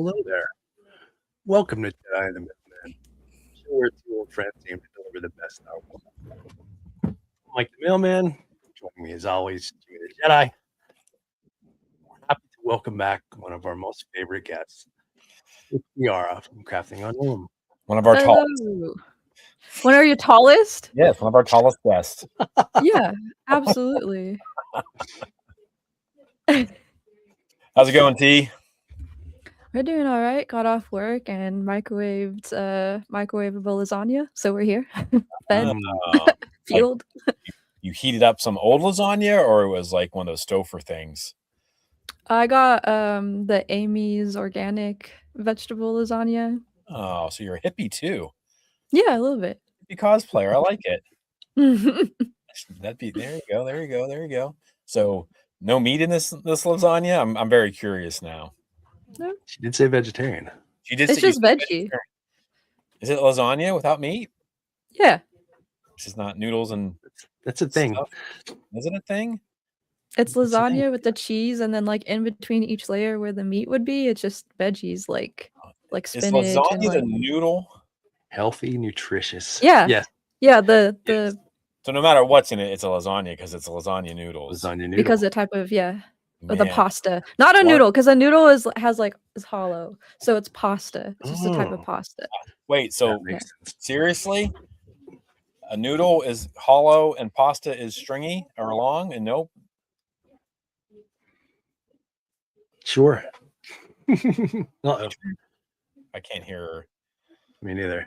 Hello there. Welcome to Jedi and the Mythman, show where two old friends aim to deliver the best Star Wars. I'm Mike the Mailman. Joining me as always, Jimmy the Jedi. We're happy to welcome back one of our most favorite guests, Yara from Crafting on Loom. One of our tallest. Hello. One of your tallest? Yes, one of our tallest guests. Yeah, absolutely. How's it going, T? We're doing all right. Got off work and microwavable lasagna, so we're here. Fed, fueled. You heated up some old lasagna, or it was like one of those stouffer things? I got the Amy's organic vegetable lasagna. Oh, so you're a hippie too. Yeah, a little bit. Hippie cosplayer, I like it. That'd be there you go. So no meat in this lasagna? I'm very curious now. No. She did say vegetarian. She did. It's just veggie. Is it lasagna without meat? Yeah. This is not noodles and That's a thing. stuff. Is it a thing? It's lasagna with the cheese, and then like in between each layer where the meat would be, it's just veggies like Is spinach. lasagna and, the like, noodle? Healthy, nutritious. Yeah. Yes. Yeah, the So no matter what's in it, it's a lasagna because it's lasagna noodles. Lasagna noodle. because the type of or the Man. pasta, not a noodle, because a noodle is hollow, so it's pasta. It's just a type of Oh. pasta. Wait, so That makes sense. seriously? A noodle is hollow and pasta is stringy or long? And nope. Sure. Uh-oh. I can't hear her. Me neither.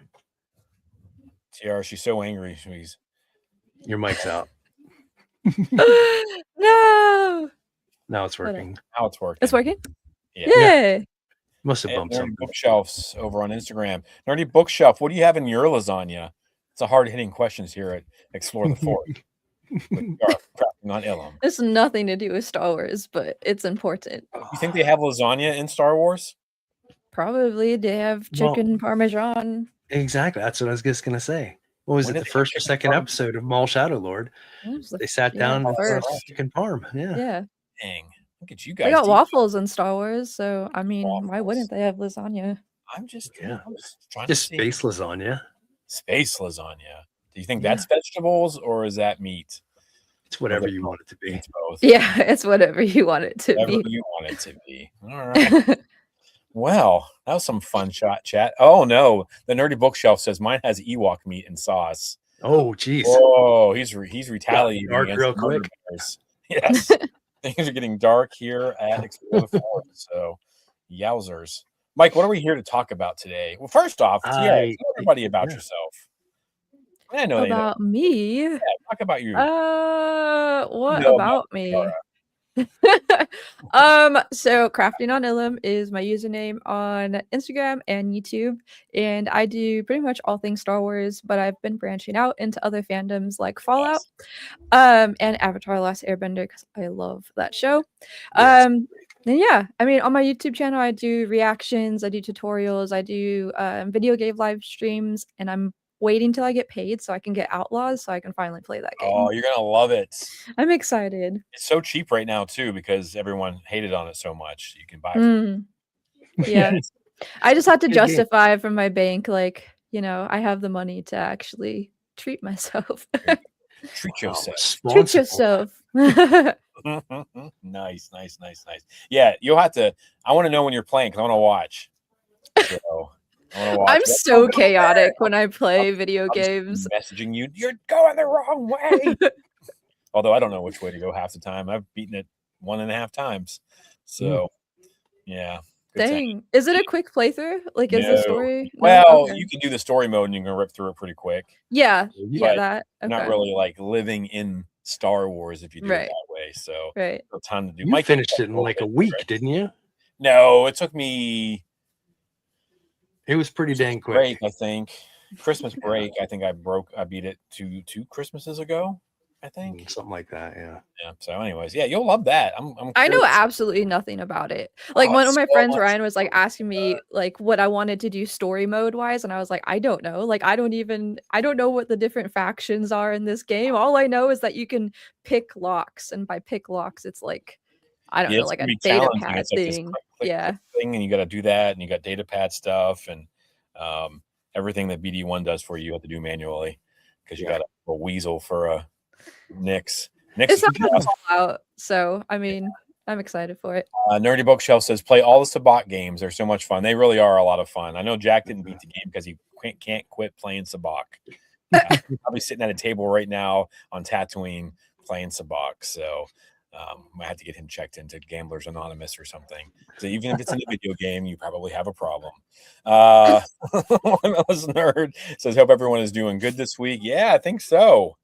Tiara, she's so angry. Your mic's out. No, Now it's working. Now it's working. it's working. Yeah. Yay! Must have And bumped Nerdy something. Bookshelves over on Instagram. Nerdy Bookshelf, what do you have in your lasagna? It's a hard-hitting questions here at Explore the Force. with Garth Crafting on Ilum. It's nothing to do with Star Wars, but it's important. You think they have lasagna in Star Wars? Probably they have chicken parmesan. Exactly. That's what I was just going to say. What was When it, did the they first or have second chicken episode of Maul Shadow Lord? What was the They sat down and first. chicken parm. Yeah. Yeah, Dang. Look at you guys. they got dude. waffles in Star Wars, so I mean, why Waffles. wouldn't they have lasagna? I'm just Yeah. trying Just to see. space lasagna. Space lasagna. Do you think Yeah. that's vegetables or is that meat? It's whatever you want it to be. It's both. Yeah, it's whatever you want it to Whatever be. you want it to be. All right. Well, that was some fun chat. Oh no, the Nerdy Bookshelf says mine has Ewok meat and sauce. Oh, geez. Oh, he's retaliating dark against real the quick. Murder Bears. Yes, things are getting dark here at Explore the Force. So, yowzers, Mike, what are we here to talk about today? Well, first off, tell everybody about yourself. I know About me? Yeah, talk about you. What No, about me? So Crafting on Ilum is my username on Instagram and YouTube, and I do pretty much all things Star Wars, but I've been branching out into other fandoms like Fallout, and Avatar: Last Airbender because I love that show. Yes. And yeah, I mean, on my YouTube channel, I do reactions, I do tutorials, I do video game live streams, and I'm waiting till I get paid so I can get Outlaws so I can finally play that game. Oh, you're gonna love it. I'm excited. It's so cheap right now too because everyone hated on it so much. You can buy it. Yeah. I just had to Good game. justify from my bank, like, I have the money to actually treat myself. Treat yourself. Treat yourself. Nice. Yeah, you'll have to. I want to know when you're playing because I want to watch. So I want to watch. I'm so chaotic when I play video games. Messaging you, you're going the wrong way. Although I don't know which way to go half the time. I've beaten it 1.5 times. So yeah. Dang. Is it a quick playthrough? Like, is the story? Well, you can do the story mode and you can rip through it pretty quick. Yeah. But that. Okay. Not really like living in Star Wars if you do it that way. So right. No time to do. You finished it in like a week, didn't you? No, it took me. It was pretty dang quick. Break, I think. Christmas break. I think I beat it two Christmases ago. I think something like that. Yeah. So, anyways, yeah, you'll love that. I know absolutely nothing about it. Like one of my friends, Ryan, was like asking me like what I wanted to do story mode wise, and I was like, I don't know. Like I don't know what the different factions are in this game. All I know is that you can pick locks, and by pick locks, it's like I don't Yeah, know, it's like gonna a be data challenging. pad It's like this thing. click, click, Yeah. click thing, and you got to do that, and you got data pad stuff, and everything that BD1 does for you, you have to do manually because you got a weasel for a Nyx. Nyx It's is not pretty gonna awesome. fall out, so I mean, I'm excited for it. Nerdy Bookshelf says play all the Sabacc games. They're so much fun. They really are a lot of fun. I know Jack didn't beat the game because he can't quit playing Sabacc. Probably sitting at a table right now on Tatooine playing Sabacc. So might have to get him checked into Gamblers Anonymous or something. So even if it's in a video game, you probably have a problem. One of us nerd says, hope everyone is doing good this week. Yeah, I think so.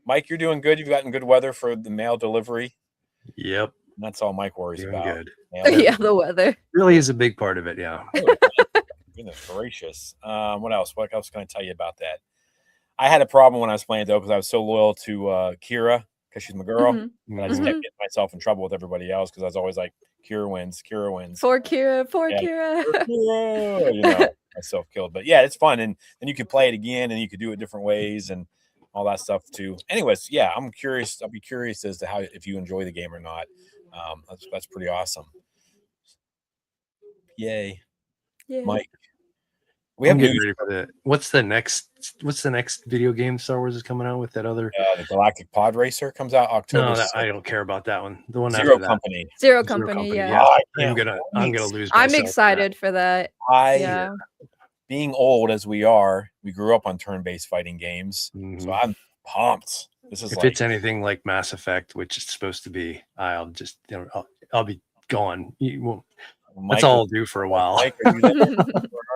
Mike, you're doing good. You've gotten good weather for the mail delivery. Yep. And that's all Mike worries Doing about. good. Yeah, the weather really is a big part of it. Yeah. Goodness gracious. What else? What else can I tell you about that? I had a problem when I was playing though because I was so loyal to Kira because she's my girl. Mhm. But I just kept getting myself in trouble with everybody else because I was always like, Kira wins, Kira wins. For Kira, Yeah, Kira. Kira, you know, myself killed. But yeah, it's fun. And then you could play it again and you could do it different ways and all that stuff too. Anyways, yeah, I'm curious. I'll be curious as to how if you enjoy the game or not. That's pretty awesome. Yay. Mike. We have getting ready for the what's the next video game Star Wars is coming out with that other the Galactic Pod Racer comes out October. No, I don't care about that one. The one Zero after Company. That. Zero Company, yeah. Oh, I'm gonna lose myself. I'm excited for that. Being old as we are, we grew up on turn-based fighting games, so I'm pumped. This is if it's anything like Mass Effect, which it's supposed to be, I'll just I'll be gone. That's all I'll do for a while. Mike, where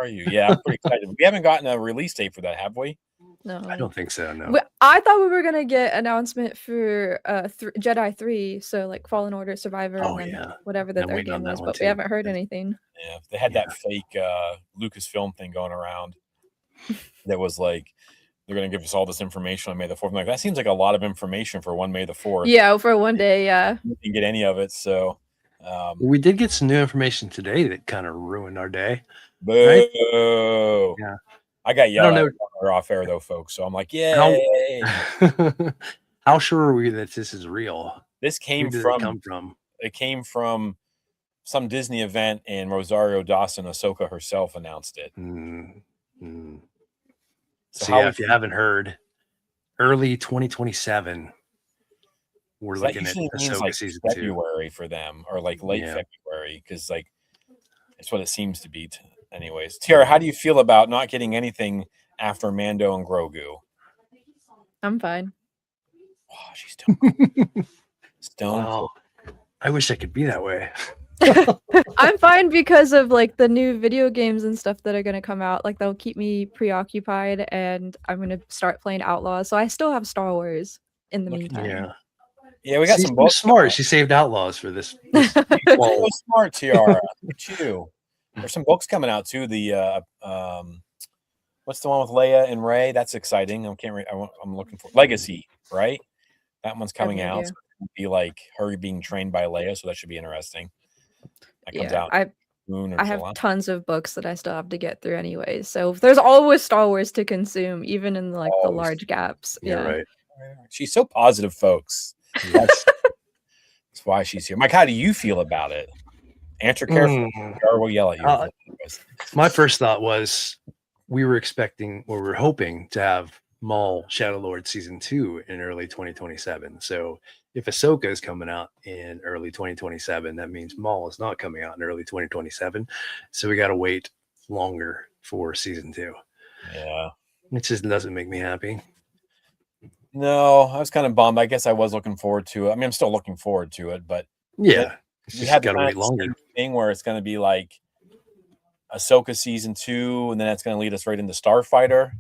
are you? Yeah, I'm pretty excited. We haven't gotten a release date for that, have we? No, I don't think so. No, I thought we were gonna get announcement for Jedi 3, so like Fallen Order, Survivor, and then whatever the third game was, but we haven't heard anything. Yeah, they had that fake Lucasfilm thing going around that was like they're gonna give us all this information on May the 4th. I'm like, that seems like a lot of information for one May the 4th. Yeah, for one day, yeah. You can get any of it, so we did get some new information today that kind of ruined our day. Boo! Right? Yeah, I got yelled at off air though, folks. So I'm like, yay! How sure are we that this is real? This came from. It came from some Disney event, and Rosario Dawson, Ahsoka herself, announced it. So if you haven't heard, early 2027. We're looking at Ahsoka like season February 2 for them, or like late February, because like it's what it seems to be. Anyways, Tiara, how do you feel about not getting anything after Mando and Grogu? I'm fine. Oh, she's stoned. Wow. I wish I could be that way. I'm fine because of like the new video games and stuff that are going to come out. Like they'll keep me preoccupied, and I'm going to start playing Outlaws. So I still have Star Wars in the meantime. Yeah, we got some books. Smart. She saved Outlaws for this. So smart, Tiara. Too. There's some books coming out too. The what's the one with Leia and Rey? That's exciting. I'm looking for Legacy, right? That one's coming out. So it'll be like her being trained by Leia, so that should be interesting. That comes out. I have tons of books that I still have to get through anyway. So there's always Star Wars to consume, even in like the large gaps. Yeah, right. She's so positive, folks. That's why she's here. Mike, how do you feel about it? Answer carefully, or we'll yell at you. My first thought was we were hoping to have Maul Shadow Lord season 2 in early 2027. So if Ahsoka is coming out in early 2027, that means Maul is not coming out in early 2027. So we got to wait longer for season 2. Yeah, it just doesn't make me happy. No, I was kind of bummed. I guess I was looking forward to it. I mean, I'm still looking forward to it, but yeah, we have got to wait longer. Thing where it's going to be like Ahsoka season 2, and then it's going to lead us right into Starfighter.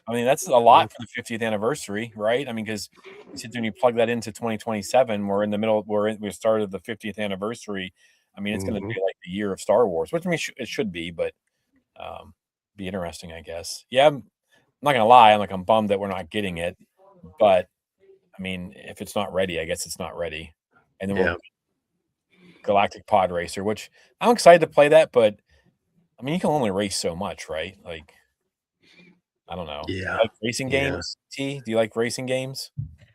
I mean, that's a lot for the 50th anniversary, right? I mean, because you sit there and you plug that into 2027. We're in the middle. We started the 50th anniversary. I mean, it's going to be like the year of Star Wars, which I mean it should be, but be interesting, I guess. Yeah, I'm not gonna lie. I'm bummed that we're not getting it, but I mean, if it's not ready, I guess it's not ready. And then we're Galactic Pod Racer, which I'm excited to play that, but I mean, you can only race so much, right? Like, I don't know. Yeah. Like racing games, T? Do you like racing games?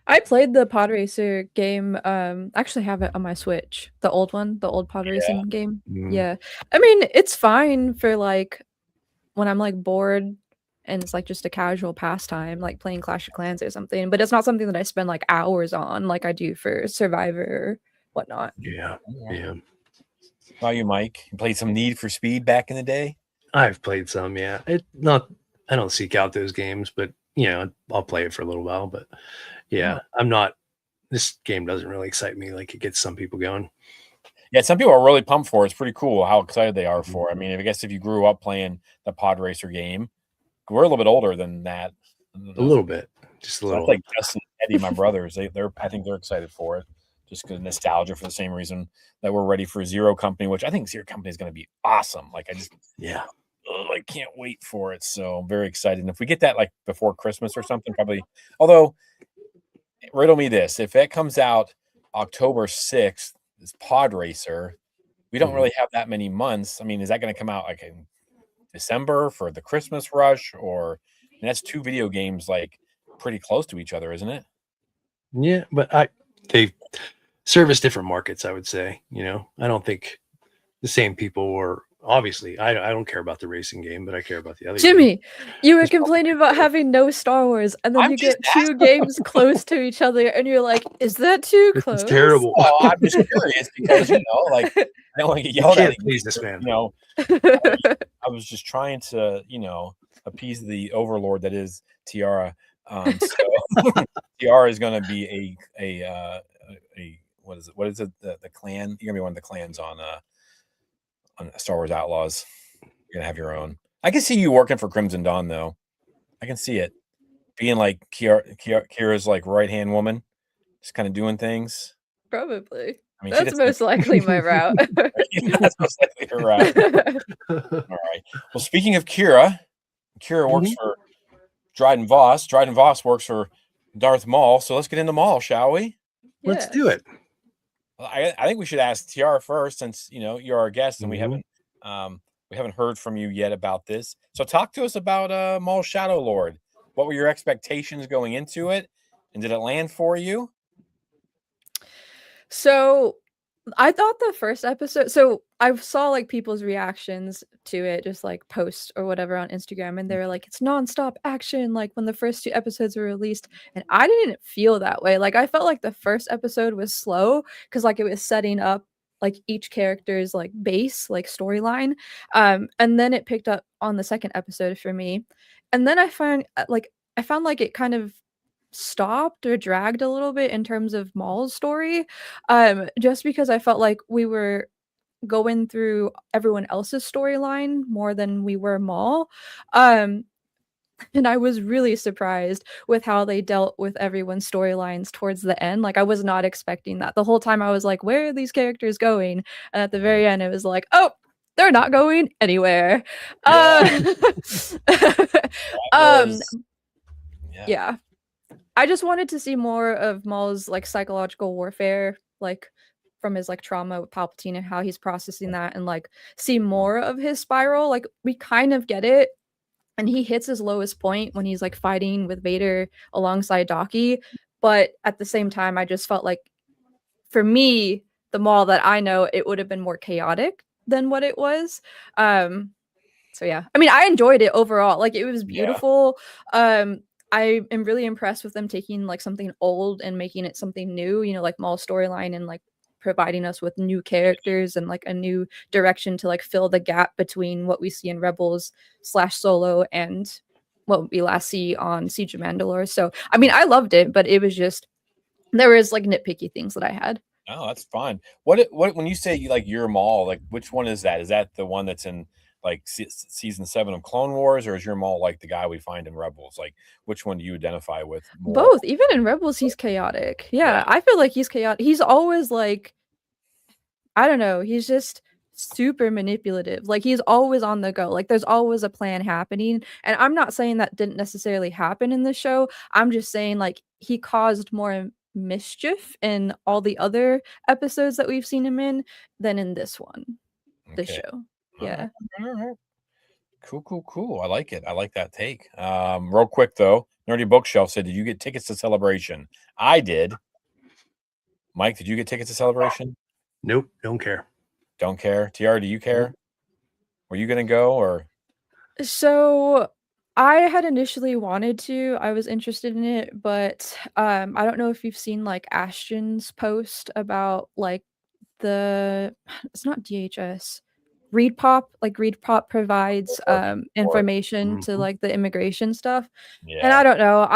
I played the Pod Racer game. I actually have it on my Switch, the old one, the old pod racing game. Yeah, I mean it's fine for like when I'm like bored and it's like just a casual pastime, like playing Clash of Clans or something. But it's not something that I spend like hours on, like I do for Survivor or whatnot. Yeah. How you, Mike? You played some Need for Speed back in the day? I've played some, yeah. I don't seek out those games, but I'll play it for a little while. But yeah, this game doesn't really excite me like it gets some people going. Yeah, some people are really pumped for it. It's pretty cool how excited they are for it. I mean, I guess if you grew up playing the Pod Racer game, we're a little bit older than that. A little bit, just a So little. that's like Justin and Eddie, my brothers. I think they're excited for it. Just because nostalgia for the same reason that we're ready for Zero Company, which I think Zero Company is going to be awesome. Like I can't wait for it. So I'm very excited. And if we get that like before Christmas or something, probably. Although, riddle me this: if that comes out October 6th, this Pod Racer, we don't really have that many months. I mean, is that going to come out like in December for the Christmas rush, or that's two video games like pretty close to each other, isn't it? Yeah, but they service different markets, I would say. I don't think the same people were obviously. I don't care about the racing game, but I care about the other. Jimmy, you were complaining about having no Star Wars, and then you get two games close to each other, and you're like, "Is that too close?" It's terrible. Oh, I'm just curious because like I don't want to get yelled at. Please, this man. I was just trying to appease the overlord that is Tiara. So Tiara is going to be a what is it? What is it? The clan? You're gonna be one of the clans on Star Wars Outlaws. You're gonna have your own. I can see you working for Crimson Dawn, though. I can see it being like Kira's like right hand woman, just kind of doing things. Probably. I mean, that's most likely my route. That's most likely her route. All right. Well, speaking of Kira works for Dryden Voss. Dryden Voss works for Darth Maul. So let's get into Maul, shall we? Let's do it. Well, I think we should ask Tiara first, since you're our guest and we haven't heard from you yet about this. So talk to us about Maul Shadow Lord. What were your expectations going into it, and did it land for you? So I thought the first episode, so I saw like people's reactions to it, just like posts or whatever on Instagram, and they were like, it's nonstop action, like when the first 2 episodes were released. And I didn't feel that way. Like I felt like the first episode was slow because like it was setting up like each character's like base, like storyline. And then it picked up on the second episode for me. And then I found like it kind of stopped or dragged a little bit in terms of Maul's story, just because I felt like we were going through everyone else's storyline more than we were Maul. And I was really surprised with how they dealt with everyone's storylines towards the end. Like I was not expecting that. The whole time I was like, where are these characters going? And at the very end, it was like, oh, they're not going anywhere. Yeah. I just wanted to see more of Maul's like psychological warfare, like from his like trauma with Palpatine and how he's processing that, and like see more of his spiral. Like we kind of get it, and he hits his lowest point when he's like fighting with Vader alongside Daki. But at the same time, I just felt like for me, the Maul that I know, it would have been more chaotic than what it was. So yeah, I mean, I enjoyed it overall. Like it was beautiful. I am really impressed with them taking like something old and making it something new, like Maul's storyline, and like providing us with new characters and like a new direction to like fill the gap between what we see in Rebels / Solo and what we last see on Siege of Mandalore. So, I mean, I loved it, but it was just, there was like nitpicky things that I had. Oh, that's fine. What when you say like your Maul, like which one is that? Is that the one that's in like season 7 of Clone Wars, or is your Maul like the guy we find in Rebels? Like which one do you identify with more? Both. Even in Rebels, he's chaotic. Yeah, I feel like he's chaotic. He's always like, I don't know, he's just super manipulative. Like he's always on the go. Like there's always a plan happening. And I'm not saying that didn't necessarily happen in the show. I'm just saying like he caused more mischief in all the other episodes that we've seen him in than in this one. This show. Yeah. All right. Cool. I like it. I like that take. Real quick though, Nerdy Bookshelf said, "Did you get tickets to Celebration?" I did. Mike, did you get tickets to Celebration? Nope, don't care. Don't care. TR, do you care? Were you gonna go or? So I had initially wanted to. I was interested in it, but I don't know if you've seen like Ashton's post about like the it's not DHS. ReadPop, like ReadPop provides information to like the immigration stuff. And Yeah. I don't know.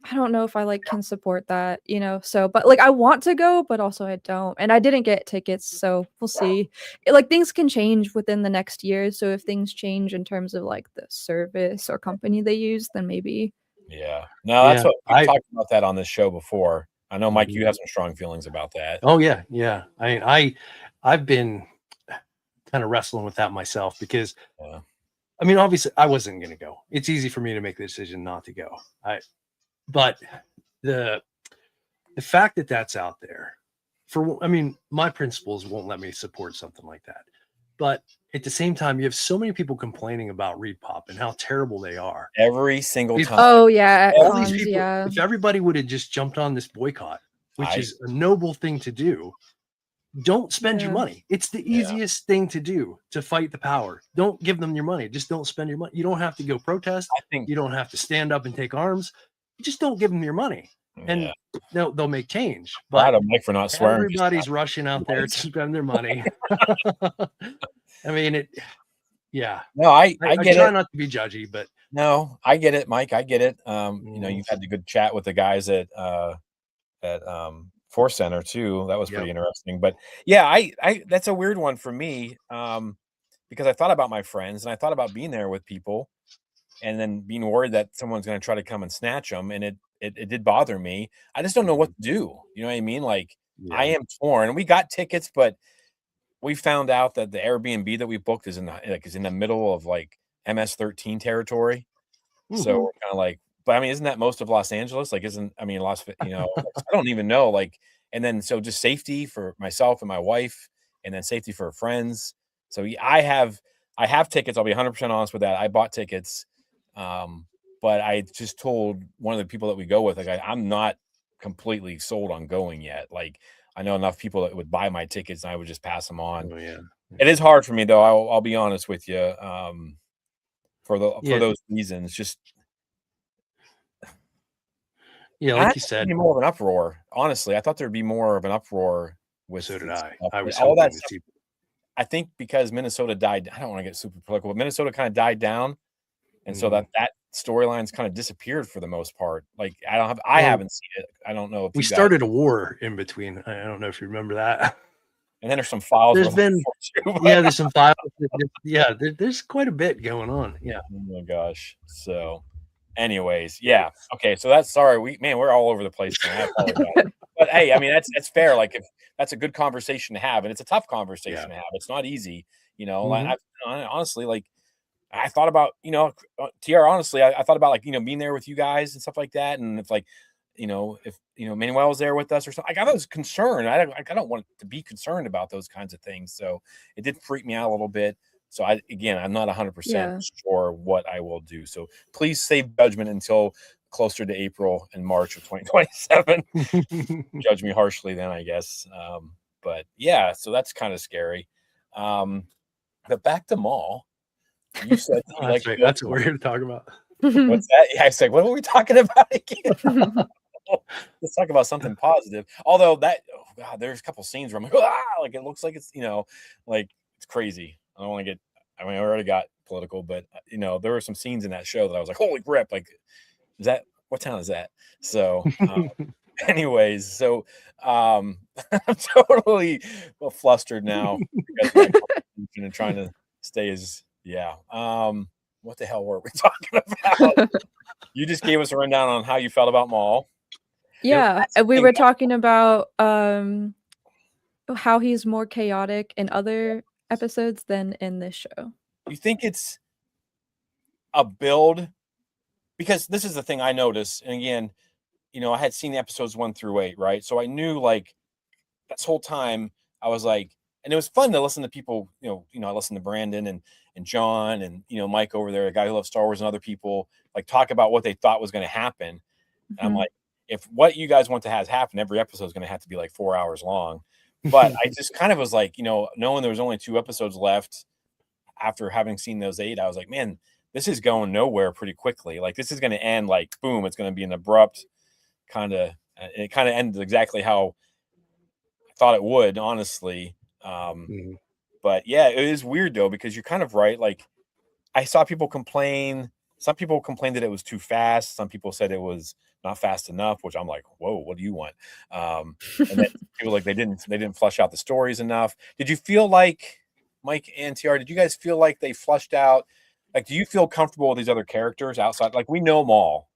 I don't know if I like can support that, you know. So, but like I want to go, but also I don't. And I didn't get tickets, so we'll see. Like things can change within the next year. So if things change in terms of like the service or company they use, then maybe. Yeah. No, that's Yeah, what we've talked about that on this show before. I know, Mike, you Mhm. have some strong feelings about that. Oh yeah, yeah. I've been kind of wrestling with that myself because Yeah. I mean, obviously, I wasn't going to go. It's easy for me to make the decision not to go. But the fact that that's out there, I mean, my principles won't let me support something like that. But at the same time, you have so many people complaining about ReadPop and how terrible they are. Every single time. Oh yeah, All cons, these people. yeah. If everybody would have just jumped on this boycott, which is a noble thing to do, don't spend your money. It's the easiest thing to do to fight the power. Don't give them your money. Just don't spend your money. You don't have to go protest. You don't have to stand up and take arms. Just don't give them your money, and they'll make change. But proud of Mike for not swearing. Everybody's rushing out there to spend their money. I mean, yeah. No, I get try it. not to be judgy, but no, I get it, Mike. I get it. You know, you've had the good chat with the guys at Force Center too. That was pretty interesting. But yeah, I that's a weird one for me. Because I thought about my friends and I thought about being there with people and then being worried that someone's going to try to come and snatch them. And it did bother me. I just don't know what to do. You know what I mean? Like I am torn. We got tickets, but we found out that the Airbnb that we booked is in the middle of like MS-13 territory. So we're kind of like, but I mean, isn't that most of Los Angeles? Like, I don't even know. Like, and then so just safety for myself and my wife, and then safety for friends. So I have tickets. I'll be 100% honest with that. I bought tickets, but I just told one of the people that we go with, like, I'm not completely sold on going yet. Like, I know enough people that would buy my tickets, and I would just pass them on. Oh, yeah. It is hard for me, though. I'll be honest with you. For those reasons, just like you said, be more of an uproar. Honestly, I thought there'd be more of an uproar with. So did I. I was all that stuff. I think because Minnesota died. I don't want to get super political, but Minnesota kind of died down, and so that storyline's kind of disappeared for the most part. Like I haven't seen it. I don't know if we started a war in between. I don't know if you remember that. And then there's some files. There's been there's some files. Yeah, there's quite a bit going on. Yeah. Oh my gosh. So, anyways, yeah. Okay. So we're all over the place. I apologize. But hey, I mean that's fair. Like if that's a good conversation to have, and it's a tough conversation to have. It's not easy, you know. Honestly, like I thought about, TR. Honestly, I thought about like being there with you guys and stuff like that, and if like if Manuel was there with us or something, like I was concerned. I don't want to be concerned about those kinds of things. So it did freak me out a little bit. So I'm not 100% sure what I will do. So please save judgment until closer to April and March of 2027. Judge me harshly then, I guess. But yeah, so that's kind of scary. But back to Maul. You said that's what we're here to talk about. What's that? Yeah, I was like, what were we talking about again? Let's talk about something positive. Although there's a couple scenes where I'm like, like it looks like it's like it's crazy. I don't want to get. I mean, I already got political, but there were some scenes in that show that I was like, holy crap! Like, what town is that? So, anyways, so I'm totally flustered now because and trying to stay as what the hell were we talking about? You just gave us a rundown on how you felt about Maul. Yeah, we were talking about how he's more chaotic in other episodes than in this show. You think it's a build? Because this is the thing I noticed, and again, I had seen episodes 1 through 8, right? So I knew like this whole time I was like, and it was fun to listen to people. I listened to Brandon and John and Mike over there, a guy who loves Star Wars, and other people like talk about what they thought was going to happen. And I'm like, if what you guys want to have happen, every episode is going to have to be like 4 hours long. But I just kind of was like, knowing there was only 2 episodes left after having seen those 8, I was like, man, this is going nowhere pretty quickly. Like this is going to end like boom. It's going to be an abrupt it kind of ended exactly how I thought it would, honestly. But yeah, it is weird though, because you're kind of right. Like I saw people complain. Some people complained that it was too fast. Some people said it was not fast enough, which I'm like, whoa, what do you want? And then people like they didn't flush out the stories enough. Did you feel like, Mike and TR, did you guys feel like they flushed out? Like, do you feel comfortable with these other characters outside? Like, we know Maul,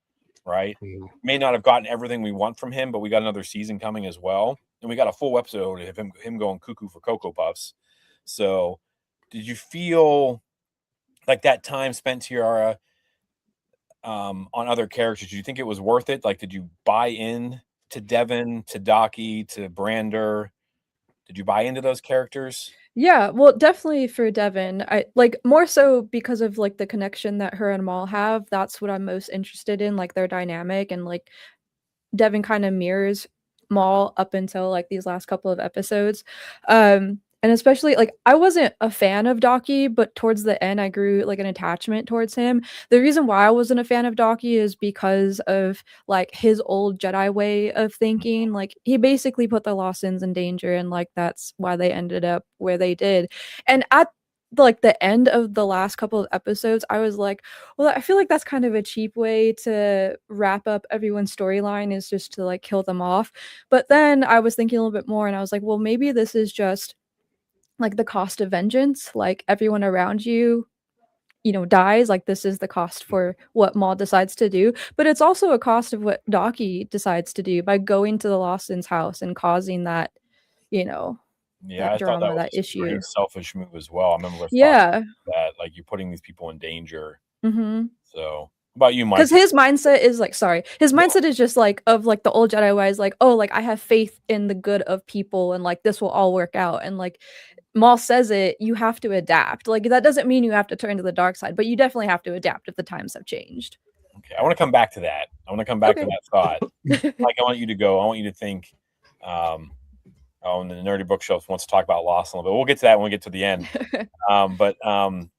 right? May not have gotten everything we want from him, but we got another season coming as well. And we got a full episode of him going cuckoo for Cocoa Puffs. So did you feel like that time spent, Tiara, on other characters, do you think it was worth it? Like, did you buy in to Devin, to Docky, to Brander? Did you buy into those characters? Yeah, well, definitely for Devin. I like more so because of like the connection that her and Maul have. That's what I'm most interested in, like their dynamic, and like Devin kind of mirrors Maul up until like these last couple of episodes. And especially like I wasn't a fan of Docky, but towards the end I grew like an attachment towards him. The reason why I wasn't a fan of Docky is because of like his old Jedi way of thinking. Like he basically put the Lost Sins in danger, and like that's why they ended up where they did. And at like the end of the last couple of episodes, I was like, well, I feel like that's kind of a cheap way to wrap up everyone's storyline, is just to like kill them off. But then I was thinking a little bit more, and I was like, well, maybe this is just like the cost of vengeance. Like everyone around you, dies. Like this is the cost for what Maul decides to do, but it's also a cost of what Docky decides to do by going to the Lost Sins house and causing that, Yeah, that I thought that drama, was that a issue. pretty selfish move as well. I remember Yeah. that, like, you're putting these people in danger. Mm-hmm. So, about you, Mike? Because his mindset is like, his mindset is just like of like the old Jedi ways, like, oh, like I have faith in the good of people, and like this will all work out. And like Maul says it, you have to adapt. Like that doesn't mean you have to turn to the dark side, but you definitely have to adapt if the times have changed. Okay, I want to come back to that. I want to come back to that thought. Like, I want you to go. I want you to think. And the Nerdy Bookshelf wants to talk about Lost a little bit. We'll get to that when we get to the end. But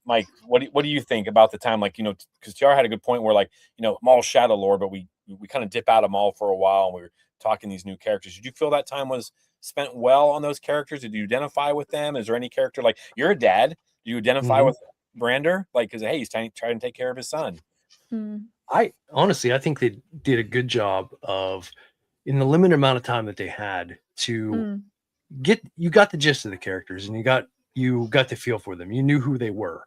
Mike, what do you think about the time? Like, because TR had a good point where, like, Maul's Shadow Lord, but we kind of dip out of Maul for a while, and we were talking these new characters. Did you feel that time was spent well on those characters? Did you identify with them? Is there any character, like, you're a dad? Do you identify with Brander? Like, because hey, he's trying to take care of his son. I think they did a good job of, in the limited amount of time that they had, to you got the gist of the characters, and you got the feel for them. You knew who they were.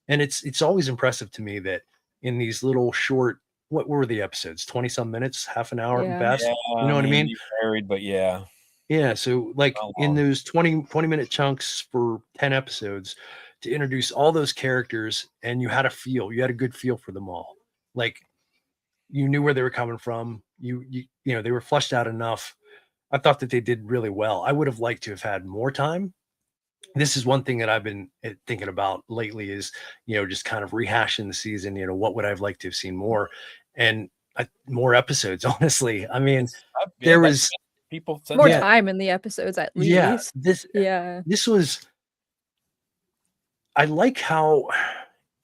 And it's always impressive to me that in these little short, what were the episodes? 20 some minutes, half an hour at best. Yeah, you know what I mean? Varied, but yeah. Yeah. So like in those 20-minute chunks for 10 episodes, to introduce all those characters, and you had a good feel for them all. Like you knew where they were coming from. You they were fleshed out enough. I thought that they did really well. I would have liked to have had more time. This is one thing that I've been thinking about lately, is, just kind of rehashing the season. What would I've liked to have seen more, and more episodes, honestly. I mean, there was people more time in the episodes at least. This was, I like how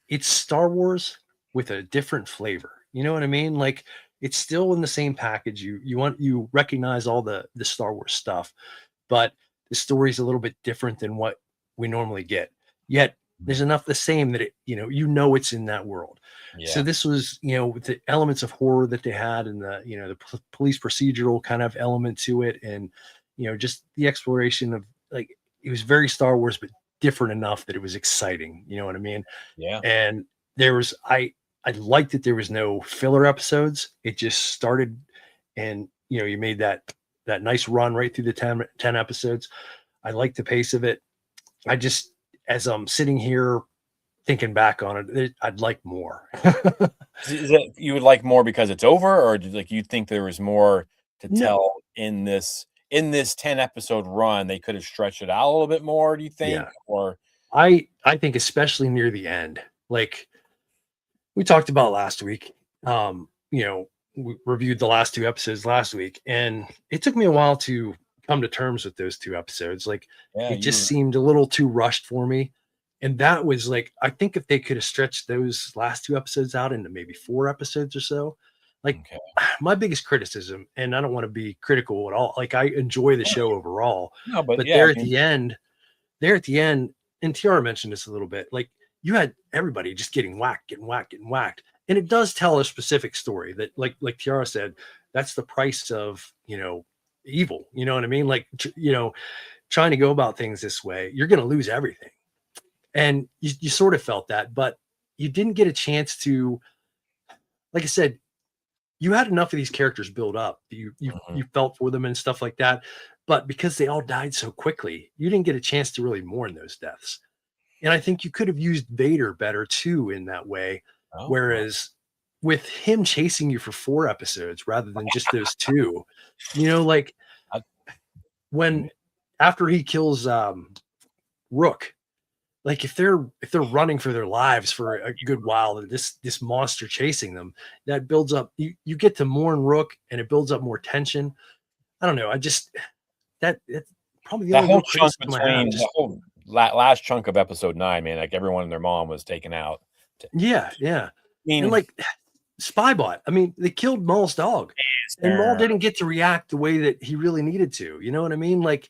it's Star Wars with a different flavor. You know what I mean? Like, it's still in the same package. You recognize all the Star Wars stuff, but the story's a little bit different than what we normally get. Yet there's enough the same that it's in that world. Yeah. So this was, with the elements of horror that they had, and the police procedural kind of element to it, and just the exploration of, like, it was very Star Wars, but different enough that it was exciting. You know what I mean? Yeah. And I liked that there was no filler episodes. It just started, and you made that nice run right through the 10 episodes. I like the pace of it. I just, as I'm sitting here thinking back on it, I'd like more. Is it you would like more because it's over, or like you think there was more to tell in this? in this 10-episode run, they could have stretched it out a little bit more, do you think? Yeah. Or I think especially near the end, like we talked about last week, we reviewed the last 2 episodes last week, and it took me a while to come to terms with those 2 episodes. Like, yeah, it just seemed a little too rushed for me. And that was like, I think if they could have stretched those last 2 episodes out into maybe 4 episodes or so, like okay. my biggest criticism, and I don't want to be critical at all. Like, I enjoy the show overall, No, but but yeah, there at the end, and Tiara mentioned this a little bit, like you had everybody just getting whacked. And it does tell a specific story that, like Tiara said, that's the price of, evil. You know what I mean? Like, trying to go about things this way, you're going to lose everything. And you sort of felt that, but you didn't get a chance to, like I said, you had enough of these characters build up. You felt for them and stuff like that. But because they all died so quickly, you didn't get a chance to really mourn those deaths. And I think you could have used Vader better too in that way. Oh, Whereas with him chasing you for 4 episodes rather than just those 2, like I- when after he kills Rook, like if they're running for their lives for a good while, this monster chasing them, that builds up, you get to mourn Rook, and it builds up more tension. I don't know. I just that's probably the that only whole real chunk criticism I have. between the whole last chunk of episode 9, man, like everyone and their mom was taken out. Yeah. I mean, And like Spybot, I mean, they killed Maul's dog, and Maul didn't get to react the way that he really needed to. You know what I mean? Like,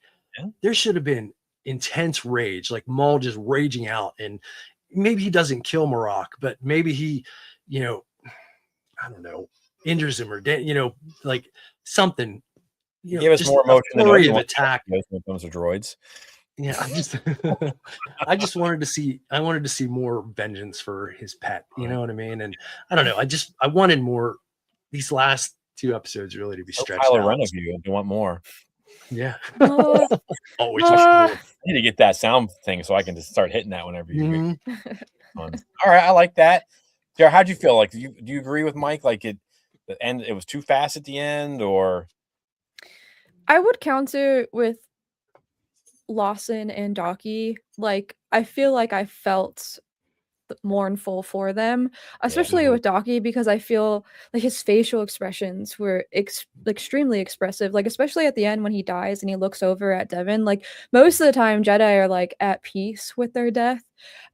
there should have been intense rage, like Maul just raging out, and maybe he doesn't kill Marok, but maybe he, I don't know, injures him or like something. give us just more a emotion than flurry of Obi-Wan attack. when it comes to droids. Yeah, I just wanted to see more vengeance for his pet. You know what I mean? And I don't know. I wanted more. These last 2 episodes really to be stretched Kylo out. Ren of you, you want more? Yeah. Always. I need to get that sound thing so I can just start hitting that whenever you get on. All right, I like that. Jared, how'd you feel? Like, do you agree with Mike? Like it was too fast at the end, or? I would counter with Lawson and Docky. Like, I feel like I felt mournful for them, especially with Docky, because I feel like his facial expressions were extremely expressive, like especially at the end when he dies and he looks over at Devin. Like, most of the time Jedi are like at peace with their death,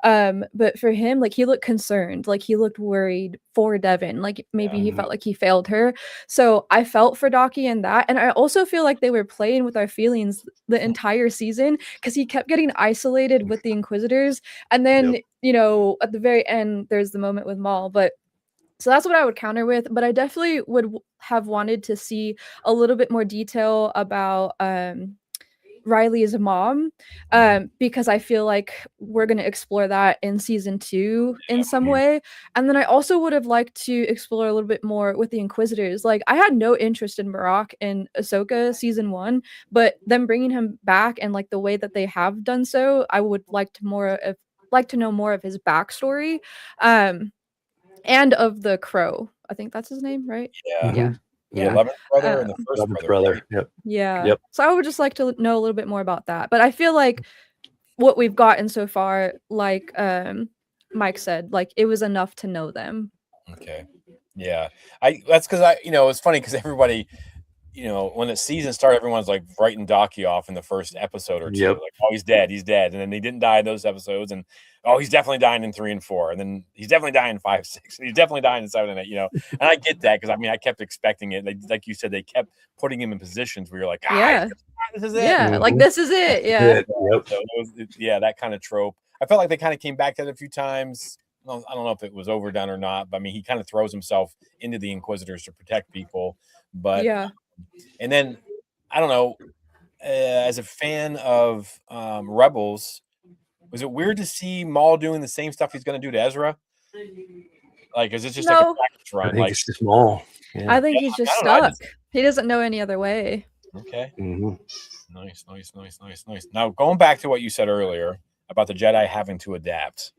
but for him, like, he looked concerned, like he looked worried for Devin, like maybe he felt like he failed her. So I felt for Docky in that, and I also feel like they were playing with our feelings the entire season, because he kept getting isolated with the Inquisitors, and then at the very end, there's the moment with Maul. But so that's what I would counter with. But I definitely would have wanted to see a little bit more detail about Riley's mom, because I feel like we're going to explore that in season 2 in some way. And then I also would have liked to explore a little bit more with the Inquisitors. Like, I had no interest in Marok in Ahsoka season 1, but them bringing him back and like the way that they have done so, I would like to know more of his backstory, and of the Crow. I think that's his name, right? Yeah. The 11th brother and the first brother. Yep. Yeah. Yep. So I would just like to know a little bit more about that. But I feel like what we've gotten so far, like Mike said, like it was enough to know them. Okay. Yeah. That's because it's funny because everybody, when the season started, everyone's like writing Docky off in the first episode or 2. Yep. Like, oh, he's dead. And then he didn't die in those episodes. And oh, he's definitely dying in 3 and 4. And then he's definitely dying in 5, 6. And he's definitely dying in 7 and 8, And I get that because I kept expecting it. Like you said, they kept putting him in positions where you're like, this is it. Yeah, like this is it. Yeah. Yep. So that kind of trope. I felt like they kind of came back to it a few times. I don't know if it was overdone or not, but he kind of throws himself into the Inquisitors to protect people. But and then I don't know, as a fan of Rebels, was it weird to see Maul doing the same stuff he's going to do to Ezra? Like, is it just like a practice run? I think it's just Maul. Yeah. I think he's just stuck. He doesn't know any other way. Okay. Nice. Now, going back to what you said earlier about the Jedi having to adapt.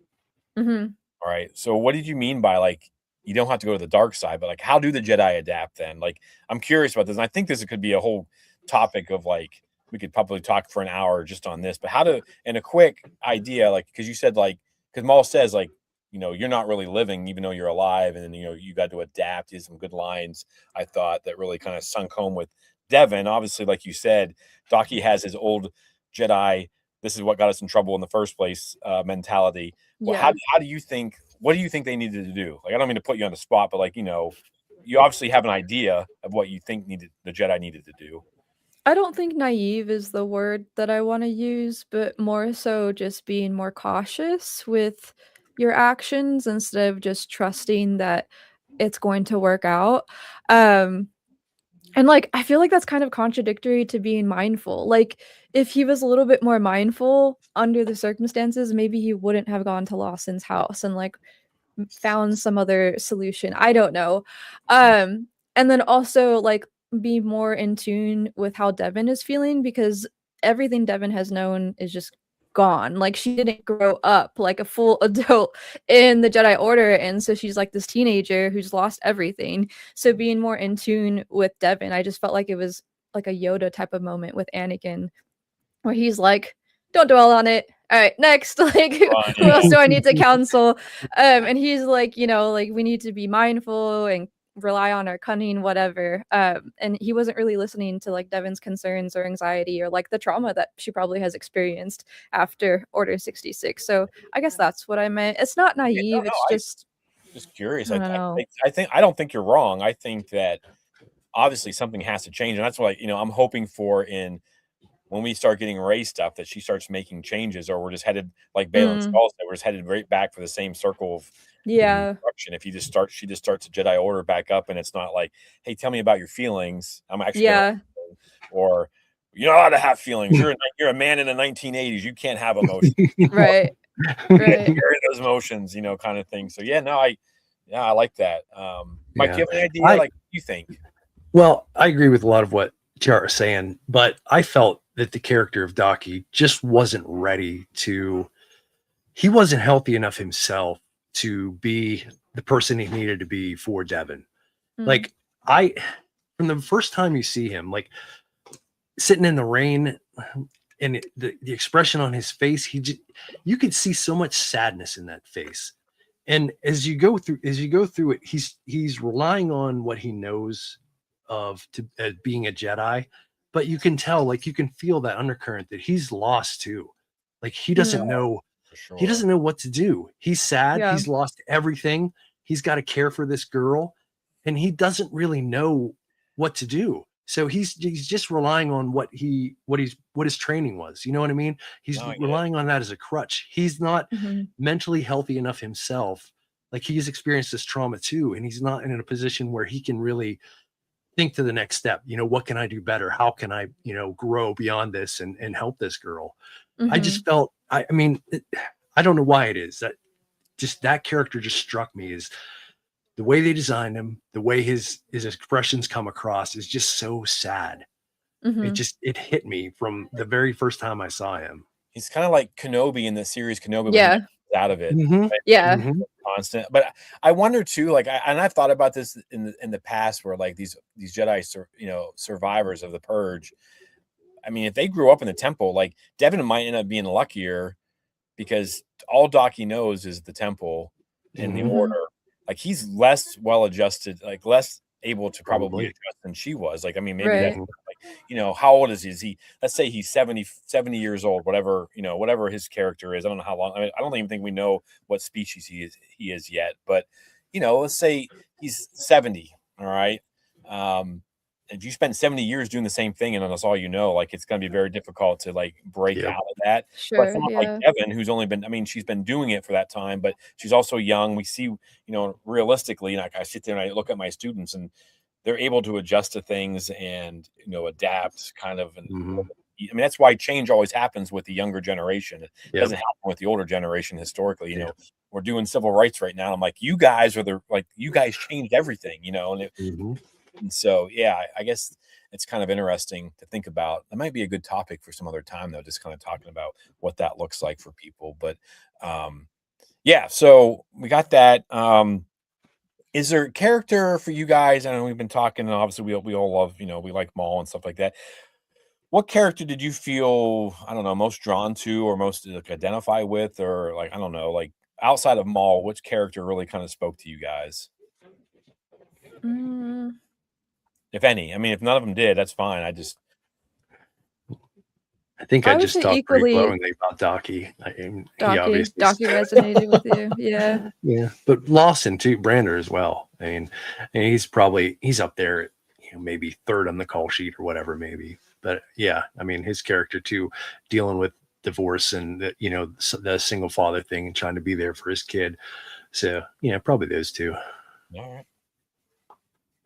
All right. So what did you mean by, like, you don't have to go to the dark side, but like, how do the Jedi adapt then? Like, I'm curious about this. And I think this could be a whole topic of like we could probably talk for an hour just on this, but how to and a quick idea, like because you said like because Maul says like you're not really living even though you're alive, and then you got to adapt. He has some good lines I thought that really kind of sunk home with Devin. Obviously, like you said, Docky has his old Jedi. This is what got us in trouble in the first place mentality. Well, Yeah. how do you think? What do you think they needed to do? Like, I don't mean to put you on the spot, but like you obviously have an idea of what you think the Jedi needed to do. I don't think naive is the word that I want to use, but more so just being more cautious with your actions instead of just trusting that it's going to work out. And like I feel like that's kind of contradictory to being mindful. Like if he was a little bit more mindful under the circumstances, maybe he wouldn't have gone to Lawson's house and like found some other solution. I don't know. And then also like be more in tune with how Devin is feeling because everything Devin has known is just gone. Like she didn't grow up like a full adult in the Jedi Order, and so she's like this teenager who's lost everything. So being more in tune with Devin, I just felt like it was like a Yoda type of moment with Anakin where he's like, don't dwell on it. All right, next. Like, who else do I need to counsel? And he's like, like we need to be mindful and rely on our cunning, whatever. And he wasn't really listening to like Devin's concerns or anxiety or like the trauma that she probably has experienced after Order 66. So I guess that's what I meant. It's not naive. It's just curious. I don't know. I don't think you're wrong. I think that obviously something has to change, and that's what I'm hoping for in when we start getting Rey stuff that she starts making changes, or we're just headed like Balin Skull said, we're just headed right back for the same circle of destruction. If she just starts a Jedi Order back up, and it's not like, hey, tell me about your feelings. I'm actually or you're not allowed to have feelings. You're a man in the 1980s. You can't have emotions. Right. Carry those emotions, kind of thing. So I like that. Mike, do you have any idea? Like, what do you think? Well, I agree with a lot of what Tiara is saying, but I felt that the character of Docky just wasn't ready he wasn't healthy enough himself to be the person he needed to be for Devin. Like from the first time you see him, like sitting in the rain and the expression on his face, you could see so much sadness in that face. And as you go through it, he's relying on what he knows of being a Jedi, but you can tell, like you can feel that undercurrent that he's lost too. Like he doesn't know, he doesn't know what to do. He's sad. Yeah. He's lost everything. He's got to care for this girl, and he doesn't really know what to do. So he's just relying on what his training was. You know what I mean? He's relying on that as a crutch. He's not mentally healthy enough himself. Like he's experienced this trauma too, and he's not in a position where he can really think to the next step. What can I do better? How can I, grow beyond this and help this girl? I just felt, I mean, I don't know why it is that character just struck me as the way they designed him, the way his expressions come across is just so sad. It hit me from the very first time I saw him. He's kind of like Kenobi in the series Kenobi. Yeah. Out of it. Yeah. Constant. But I wonder too, like, and I've thought about this in the past where like these Jedi, survivors of the Purge. I mean, if they grew up in the temple, like Devin might end up being luckier because all Docky knows is the temple and the Order. Like he's less well adjusted, like less able to probably adjust than she was. Like, I mean, maybe that's like, how old is he? Is he, let's say he's 70 years old, whatever, whatever his character is. I don't know how long. I mean, I don't even think we know what species he is yet, but let's say he's 70. All right. If you spend 70 years doing the same thing and that's all like it's going to be very difficult to like break out of that. Sure, but someone like Devin, who's only been, I mean, she's been doing it for that time, but she's also young. We see, realistically, like I sit there and I look at my students and they're able to adjust to things and, adapt kind of. And I mean, that's why change always happens with the younger generation. It doesn't happen with the older generation historically. We're doing civil rights right now. I'm like, you guys you guys changed everything, and so, I guess it's kind of interesting to think about. That might be a good topic for some other time, though, just kind of talking about what that looks like for people. But so we got that. Is there a character for you guys? I know we've been talking, and obviously we all love, we like Maul and stuff like that. What character did you feel, I don't know, most drawn to or most like identify with, or like, I don't know, like outside of Maul, which character really kind of spoke to you guys, Mm, if any? I mean, if none of them did, that's fine. I think I I would just say talked pretty equally glowingly about Docky. I mean, he Docky. obviously, Docky resonated with you. Yeah. yeah, but Lawson too, Brander as well. I mean, and he's up there, maybe third on the call sheet or whatever, maybe. But yeah, I mean, his character too, dealing with divorce and the single father thing and trying to be there for his kid. So yeah, probably those two. All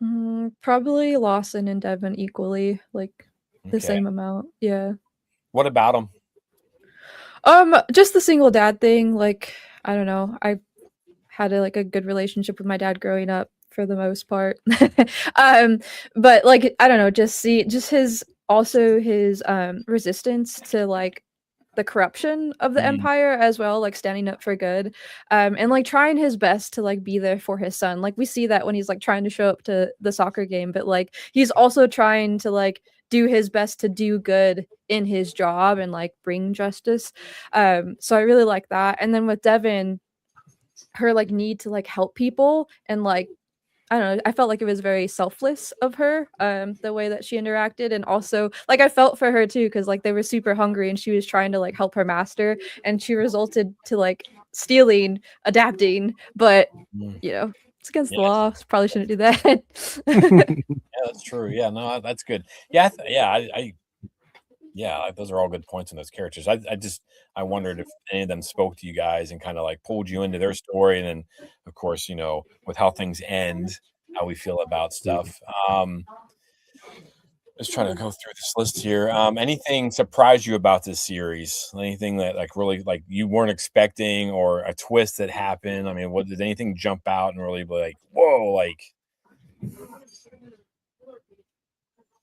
right. Probably Lawson and Devin equally, like the Okay. same amount. Yeah. What about him? Just the single dad thing. Like, I don't know. I had a good relationship with my dad growing up for the most part. But like, I don't know, just his resistance to like the corruption of the Mm, empire as well, like standing up for good, and like trying his best to like be there for his son. Like we see that when he's like trying to show up to the soccer game, but like he's also trying to like do his best to do good in his job and like bring justice. So I really like that. And then with Devin, her like need to like help people and like I don't know, I felt like it was very selfless of her, the way that she interacted. And also like I felt for her too, because like they were super hungry and she was trying to like help her master and she resulted to like stealing, adapting, but mm. it's against the Yes. law. So probably shouldn't do that. Yeah, that's true. Yeah, no, that's good. Yeah, yeah, those are all good points in those characters. I wondered if any of them spoke to you guys and kind of like pulled you into their story, and then of course, with how things end, how we feel about stuff. Just trying to go through this list here. Anything surprised you about this series? Anything that like really like you weren't expecting, or a twist that happened? I mean, what did anything jump out and really be like, whoa, like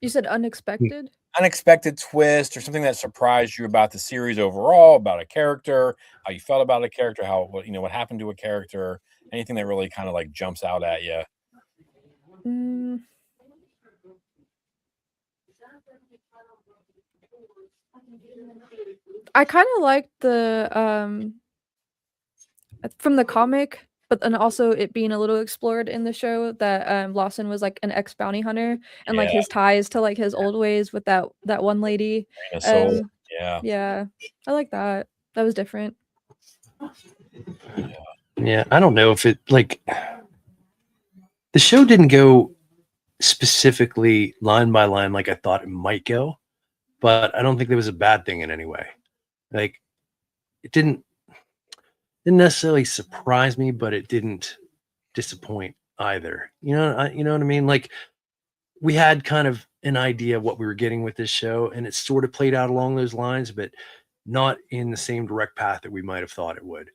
You said unexpected? unexpected twist or something that surprised you about the series overall, about a character, how you felt about a character, what happened to a character, anything that really kind of like jumps out at you? Mm, I kind of liked the from the comic, but then also it being a little explored in the show that Lawson was like an ex bounty hunter and like Yeah, his ties to like his old ways with that one lady. Grain of Soul. Um Yeah, yeah, I like that. That was different. Yeah, I don't know if it like the show didn't go specifically line by line like I thought it might go, but I don't think there was a bad thing in any way. Like it didn't necessarily surprise me, but it didn't disappoint either. You know what I mean? Like we had kind of an idea of what we were getting with this show, and it sort of played out along those lines, but not in the same direct path that we might have thought it would.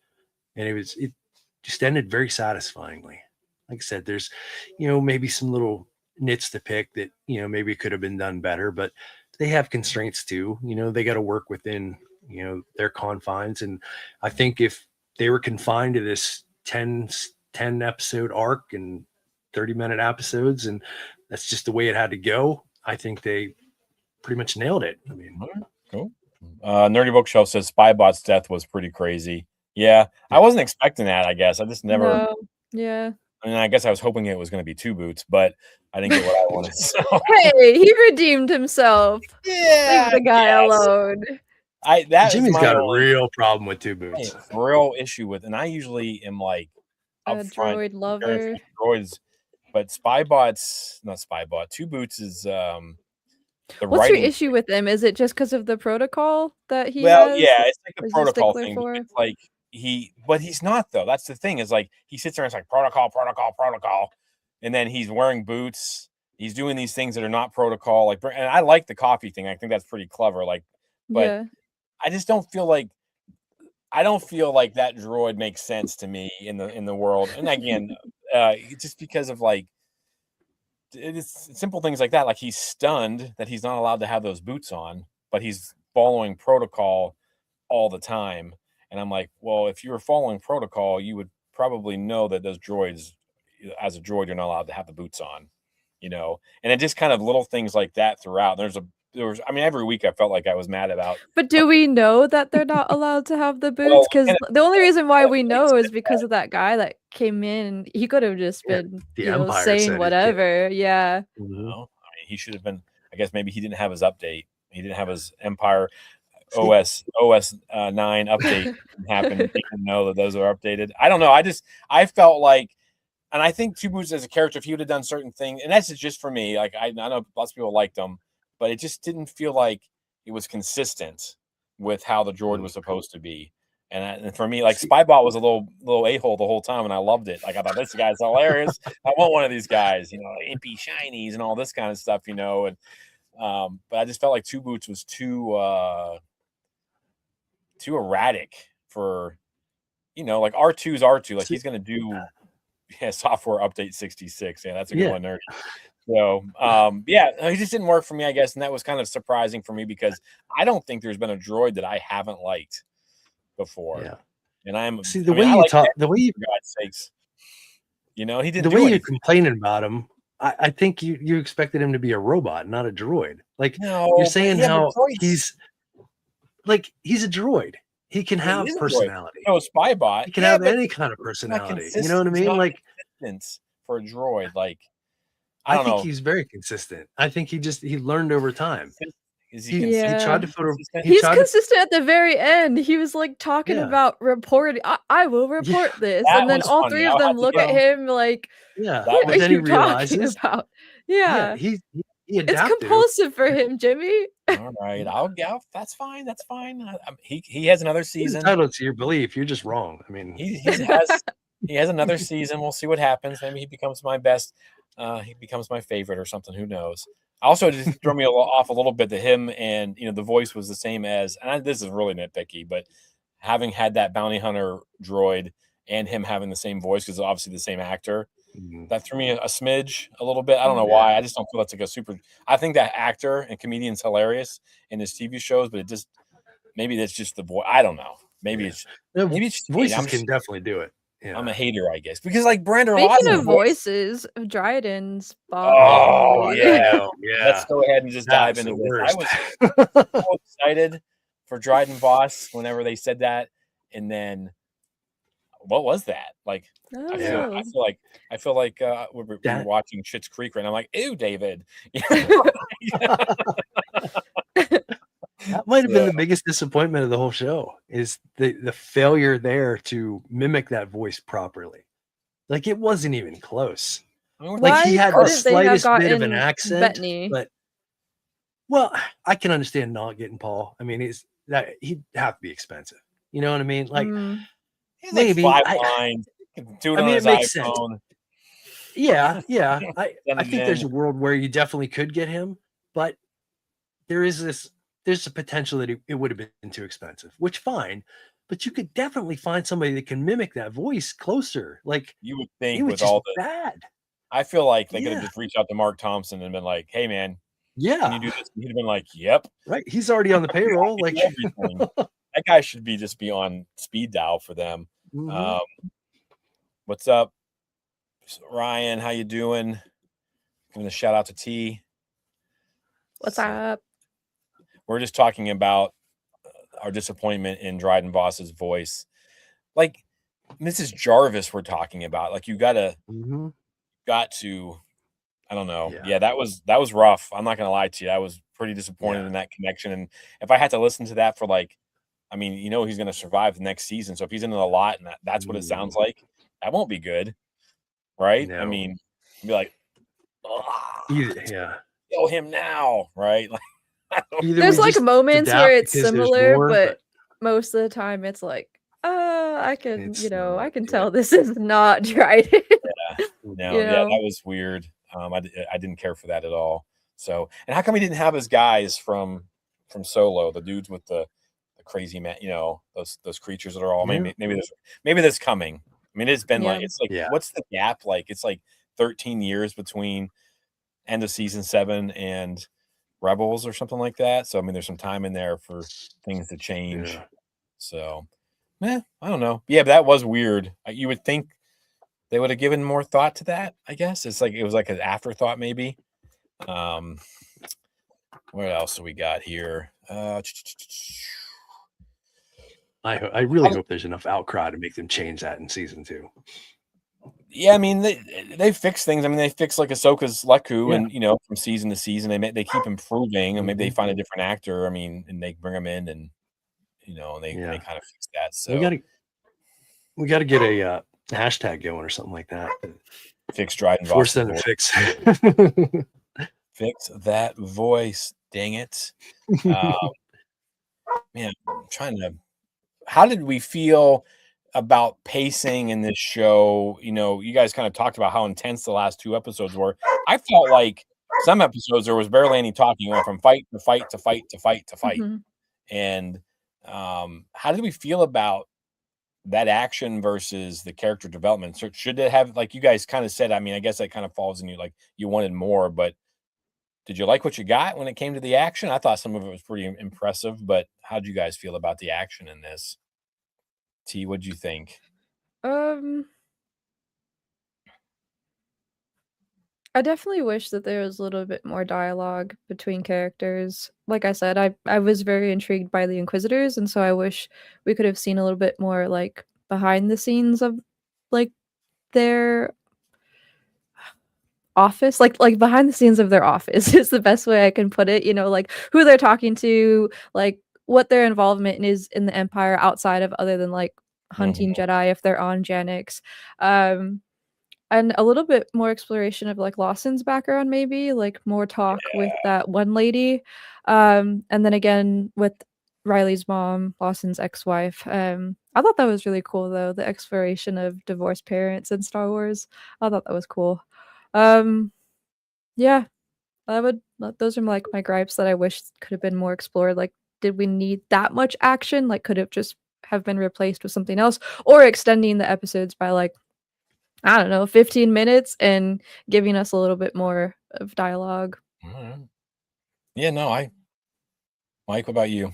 And it just ended very satisfyingly. Like I said, there's maybe some little nits to pick that maybe could have been done better, but they have constraints too. They got to work within their confines, and I think if they were confined to this 10 episode arc and 30-minute episodes, and that's just the way it had to go, I think they pretty much nailed it. I mean, all right, cool. Nerdy Bookshelf says Spybot's death was pretty crazy. Yeah, I wasn't expecting that. I guess I just never. No. Yeah. I mean, I guess I was hoping it was going to be two boots, but I didn't get what I wanted. So Hey, he redeemed himself. yeah, Leave the guy alone. that is Jimmy's my got a only real problem with two boots. real issue with, and I usually am like A upfront droid comparing lover. droids, but Spybot's not Spybot. Two boots is the What's your writing. issue with him? Is it just because of the protocol that he Well, has? yeah, it's like Or a is he a protocol stickler thing, but for? it's like but he's not though. That's the thing is like he sits there and it's like protocol, protocol, protocol, and then he's wearing boots. He's doing these things that are not protocol. Like, and I like the coffee thing. I think that's pretty clever. Like, but Yeah. I just don't feel like that droid makes sense to me in the world. And again, just because of like it's simple things like that. Like he's stunned that he's not allowed to have those boots on, but he's following protocol all the time. And I'm like, well, if you were following protocol, you would probably know that those droids, as a droid, you're not allowed to have the boots on, And it just kind of little things like that throughout. There's a every week I felt like I was mad about. But do we know that they're not allowed to have the boots? Because the only reason why we know is because of that guy that came in. He could have just been, the Empire saying said it, whatever. Yeah. I mean, he should have been. I guess maybe he didn't have his update. He didn't have his Empire OS 9 update happen. He didn't know that those are updated. I don't know. I felt like, and I think Two Boots as a character, if he would have done certain things, and that's just for me. Like I know lots of people liked him, but it just didn't feel like it was consistent with how the droid was supposed to be. And for me, like Spybot was a little a-hole the whole time, and I loved it. Like I thought this guy's hilarious. I want one of these guys, impy shinies and all this kind of stuff, and but I just felt like Two Boots was too erratic for, like R2's R2. Like he's gonna do software update 66. Yeah, that's a good one, nerdy. So he just didn't work for me, I guess, and that was kind of surprising for me because I don't think there's been a droid that I haven't liked before. Yeah. And I'm the way you talk, the way you, for God's sakes, he didn't. The way you're complaining about him, I think you expected him to be a robot, not a droid. Like you're saying how he's a droid. He can have personality. No, Spybot. He can have any kind of personality. You know what I mean? Like for a droid, like I don't think he's very consistent. I think he learned over time. He tried to put he's consistent at the very end. He was like talking about reporting. I will report this, and then all three of them look at him like, "What are you talking about?" Yeah, he it's compulsive for him, Jimmy. All right, that's fine. That's fine. He has another season. He's entitled to your belief. You're just wrong. I mean, he has another season. We'll see what happens. Maybe he becomes my best. He becomes my favorite or something. Who knows? Also, just threw me off a little bit that him and the voice was the same as. And this is really nitpicky, but having had that bounty hunter droid and him having the same voice, because obviously the same actor, that threw me a smidge a little bit. I don't know why. I just don't feel that's like a super. I think that actor and comedian's hilarious in his TV shows, but maybe that's just the voice. I don't know. Maybe it's voices can definitely do it. Yeah. I'm a hater, I guess, because like Brandon. Speaking of voices, Dryden's Bob. Oh yeah. Let's go ahead and just dive into this. I was so excited for Dryden Voss whenever they said that, and then what was that? Like, I feel like we're watching Schitt's Creek right now. I'm like, ew, David. That might have been the biggest disappointment of the whole show, is the failure there to mimic that voice properly. Like it wasn't even close. Like he had the slightest bit of an accent, Bettany? but I can understand not getting Paul. I mean, he'd have to be expensive. You know what I mean? Like maybe 5 lines. Do it on his iPhone. Sense. Yeah. I think there's a world where you definitely could get him, but there's a potential that it would have been too expensive, which fine, but you could definitely find somebody that can mimic that voice closer. Like you would think with all the bad. I feel like they could have just reached out to Mark Thompson and been like, "Hey man, can you do this?" He'd have been like, "Yep." Right. He's already on the payroll. Like everything. That guy should just be on speed dial for them. What's up, Ryan? How you doing? Giving a shout out to T. What's up? We're just talking about our disappointment in Dryden Voss's voice. Like Mrs. Jarvis, we're talking about. Like you got to, I don't know. Yeah, that was rough. I'm not gonna lie to you. I was pretty disappointed in that connection. And if I had to listen to that for he's gonna survive the next season. So if he's in it a lot and that's what it sounds like, that won't be good. Right? No. I mean, be like, kill him now, right? Like there's like moments where it's similar, but most of the time it's like, I can tell this is not Dryden. That was weird. I didn't care for that at all. So, and how come he didn't have his guys from Solo, the dudes with the crazy man, those creatures that are all maybe that's coming. I mean, it's been what's the gap? Like it's like 13 years between end of season 7 and Rebels or something like that. So I mean, there's some time in there for things to change. So, I don't know. Yeah, but that was weird. You would think they would have given more thought to that. I guess it was like an afterthought, maybe. What else do we got here? I really hope there's enough outcry to make them change that in season 2. Yeah, I mean they fix things. I mean they fix like Ahsoka's Leku, Yeah. and from season to season they keep improving, and maybe they find a different actor. I mean, and they bring them in, and and they kind of fix that. So we gotta get a hashtag going or something like that. Fix Dryden Force Voss's them to voice. fix Fix that voice. Dang it. Man, I'm trying to. How did we feel about pacing in this show? You guys kind of talked about how intense the last 2 episodes were. I felt like some episodes there was barely any talking. You went from fight to fight to fight to fight to fight. And how did we feel about that action versus the character development? So should it have, like you guys kind of said, I mean, I guess that kind of falls in you, like you wanted more, but did you like what you got when it came to the action? I thought some of it was pretty impressive, but how did you guys feel about the action in this? T, what'd you think? I definitely wish that there was a little bit more dialogue between characters. Like I said, I was very intrigued by the Inquisitors, and so I wish we could have seen a little bit more like behind the scenes of like their office, like behind the scenes of their office is the best way I can put it. Like who they're talking to, like what their involvement is in the Empire outside of other than like hunting Jedi if they're on Janix. And a little bit more exploration of like Lawson's background, maybe like more talk with that one lady. And then again with Riley's mom, Lawson's ex-wife. I thought that was really cool though, the exploration of divorced parents in Star Wars. I thought that was cool. Yeah, those are like my gripes that I wish could have been more explored. Like, did we need that much action? Like, could it just have been replaced with something else, or extending the episodes by like, I don't know, 15 minutes and giving us a little bit more of dialogue. Yeah, no, Mike, what about you?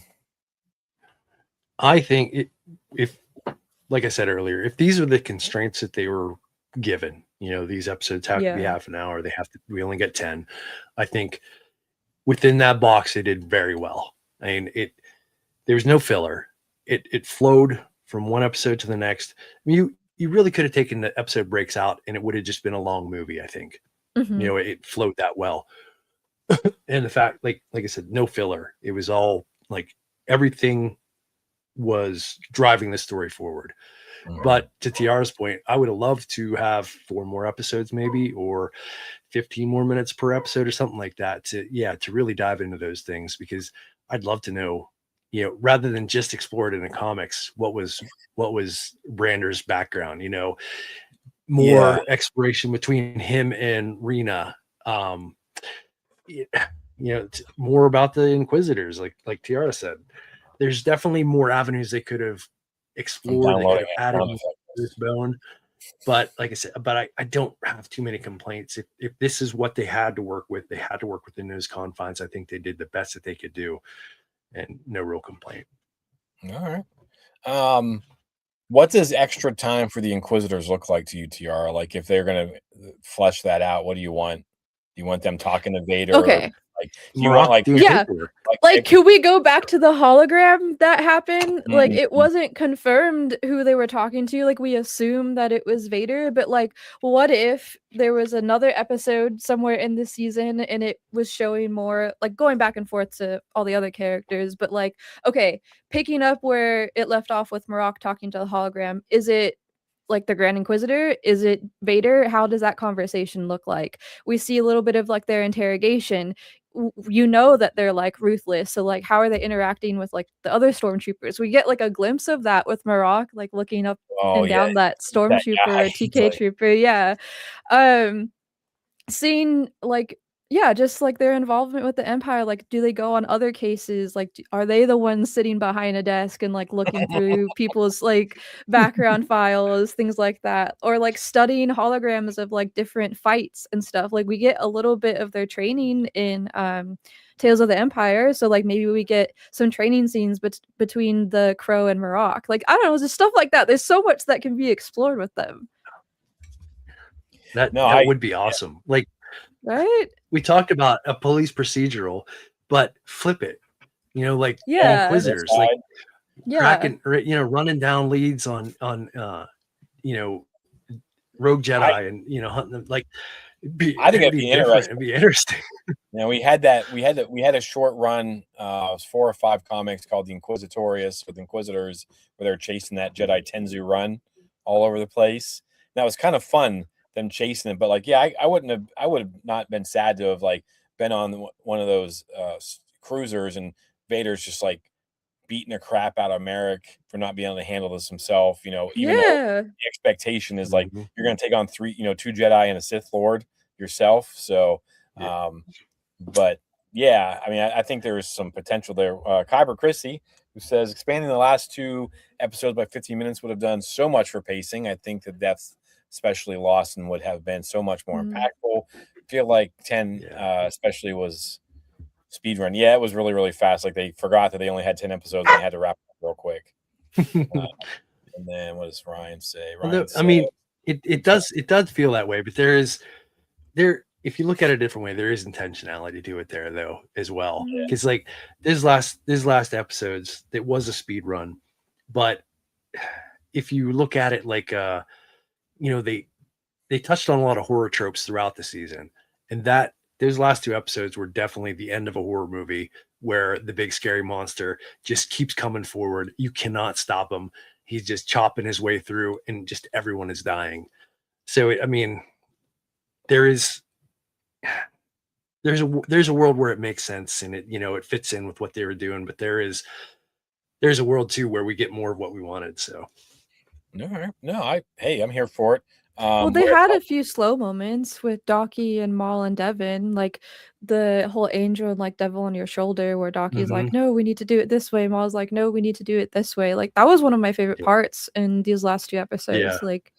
I think if, like I said earlier, if these are the constraints that they were given, these episodes have to be half an hour, we only get 10. I think within that box, they did very well. I mean, there was no filler. It flowed from one episode to the next. I mean, you really could have taken the episode breaks out and it would have just been a long movie, I think. It flowed that well. And the fact, like I said, no filler. It was all like everything was driving the story forward. But to Tiara's point, I would have loved to have 4 more episodes maybe, or 15 more minutes per episode or something like that to really dive into those things, because I'd love to know, rather than just explore it in the comics, what was Brander's background, more exploration between him and Rena, more about the Inquisitors, like Tiara said. There's definitely more avenues they could have explored. They could have added this bone. But like I said, I don't have too many complaints. If this is what they had to work with, they had to work within those confines. I think they did the best that they could do, and no real complaint. All right. What does extra time for the Inquisitors look like to you, Tiara? Like if they're gonna flesh that out, what do you want? Do you want them talking to Vader? Okay. Like, do you want like could we go back to the hologram that happened? Like it wasn't confirmed who they were talking to. Like we assumed that it was Vader, but like what if there was another episode somewhere in the season and it was showing more, like going back and forth to all the other characters, but like, okay, picking up where it left off with Marok talking to the hologram, is it like the Grand Inquisitor? Is it Vader? How does that conversation look like? We see a little bit of like their interrogation. That they're like ruthless, so like how are they interacting with like the other stormtroopers? We get like a glimpse of that with Marok, like looking up and down that stormtrooper or TK trooper. Seeing like just like their involvement with the Empire. Like, do they go on other cases? Like, are they the ones sitting behind a desk and like looking through people's like background files, things like that, or like studying holograms of like different fights and stuff? Like, we get a little bit of their training in Tales of the Empire, so like maybe we get some training scenes between the Crow and Marok. Like, I don't know, just stuff like that. There's so much that can be explored with them. That would be awesome. Like, right? We talked about a police procedural. but flip it. Like Yeah. Inquisitors, like Yeah. cracking, running down leads on Rogue Jedi, and hunting them. Like I think it'd it'd be be different. interesting. It'd be interesting. We had a short run. It was 4 or 5 comics called the Inquisitorius, with Inquisitors, where they're chasing that Jedi Tenzu run all over the place. And that was kind of fun, them chasing it. But like, yeah, I would have not been sad to have like been on one of those cruisers, and Vader's just like beating the crap out of Merrick for not being able to handle this himself. Even though the expectation is like you're going to take on 2 Jedi and a Sith Lord yourself. So, but yeah, I mean, I think there is some potential there. Kyber Christie, who says expanding the last 2 episodes by 15 minutes would have done so much for pacing. I think that's especially Lawson would have been so much more impactful. I feel like 10 especially was speed run. Yeah, it was really, really fast. Like they forgot that they only had 10 episodes and they had to wrap up real quick. And then what does Ryan say? I mean, it does feel that way, but if you look at it a different way, there is intentionality to it there though as well. Because like these last episodes, it was a speed run, but if you look at it like they touched on a lot of horror tropes throughout the season, and that those last 2 episodes were definitely the end of a horror movie where the big scary monster just keeps coming forward. You cannot stop him. He's just chopping his way through, and just everyone is dying. So I mean, there's a world where it makes sense, and it fits in with what they were doing, but there's a world too where we get more of what we wanted. So no, I'm here for it. Well, they had a few slow moments with Docky and Maul and Devin, like the whole angel and like devil on your shoulder, where Docky's like, no, we need to do it this way. Maul's like, no, we need to do it this way. Like that was one of my favorite parts in these last 2 episodes. Like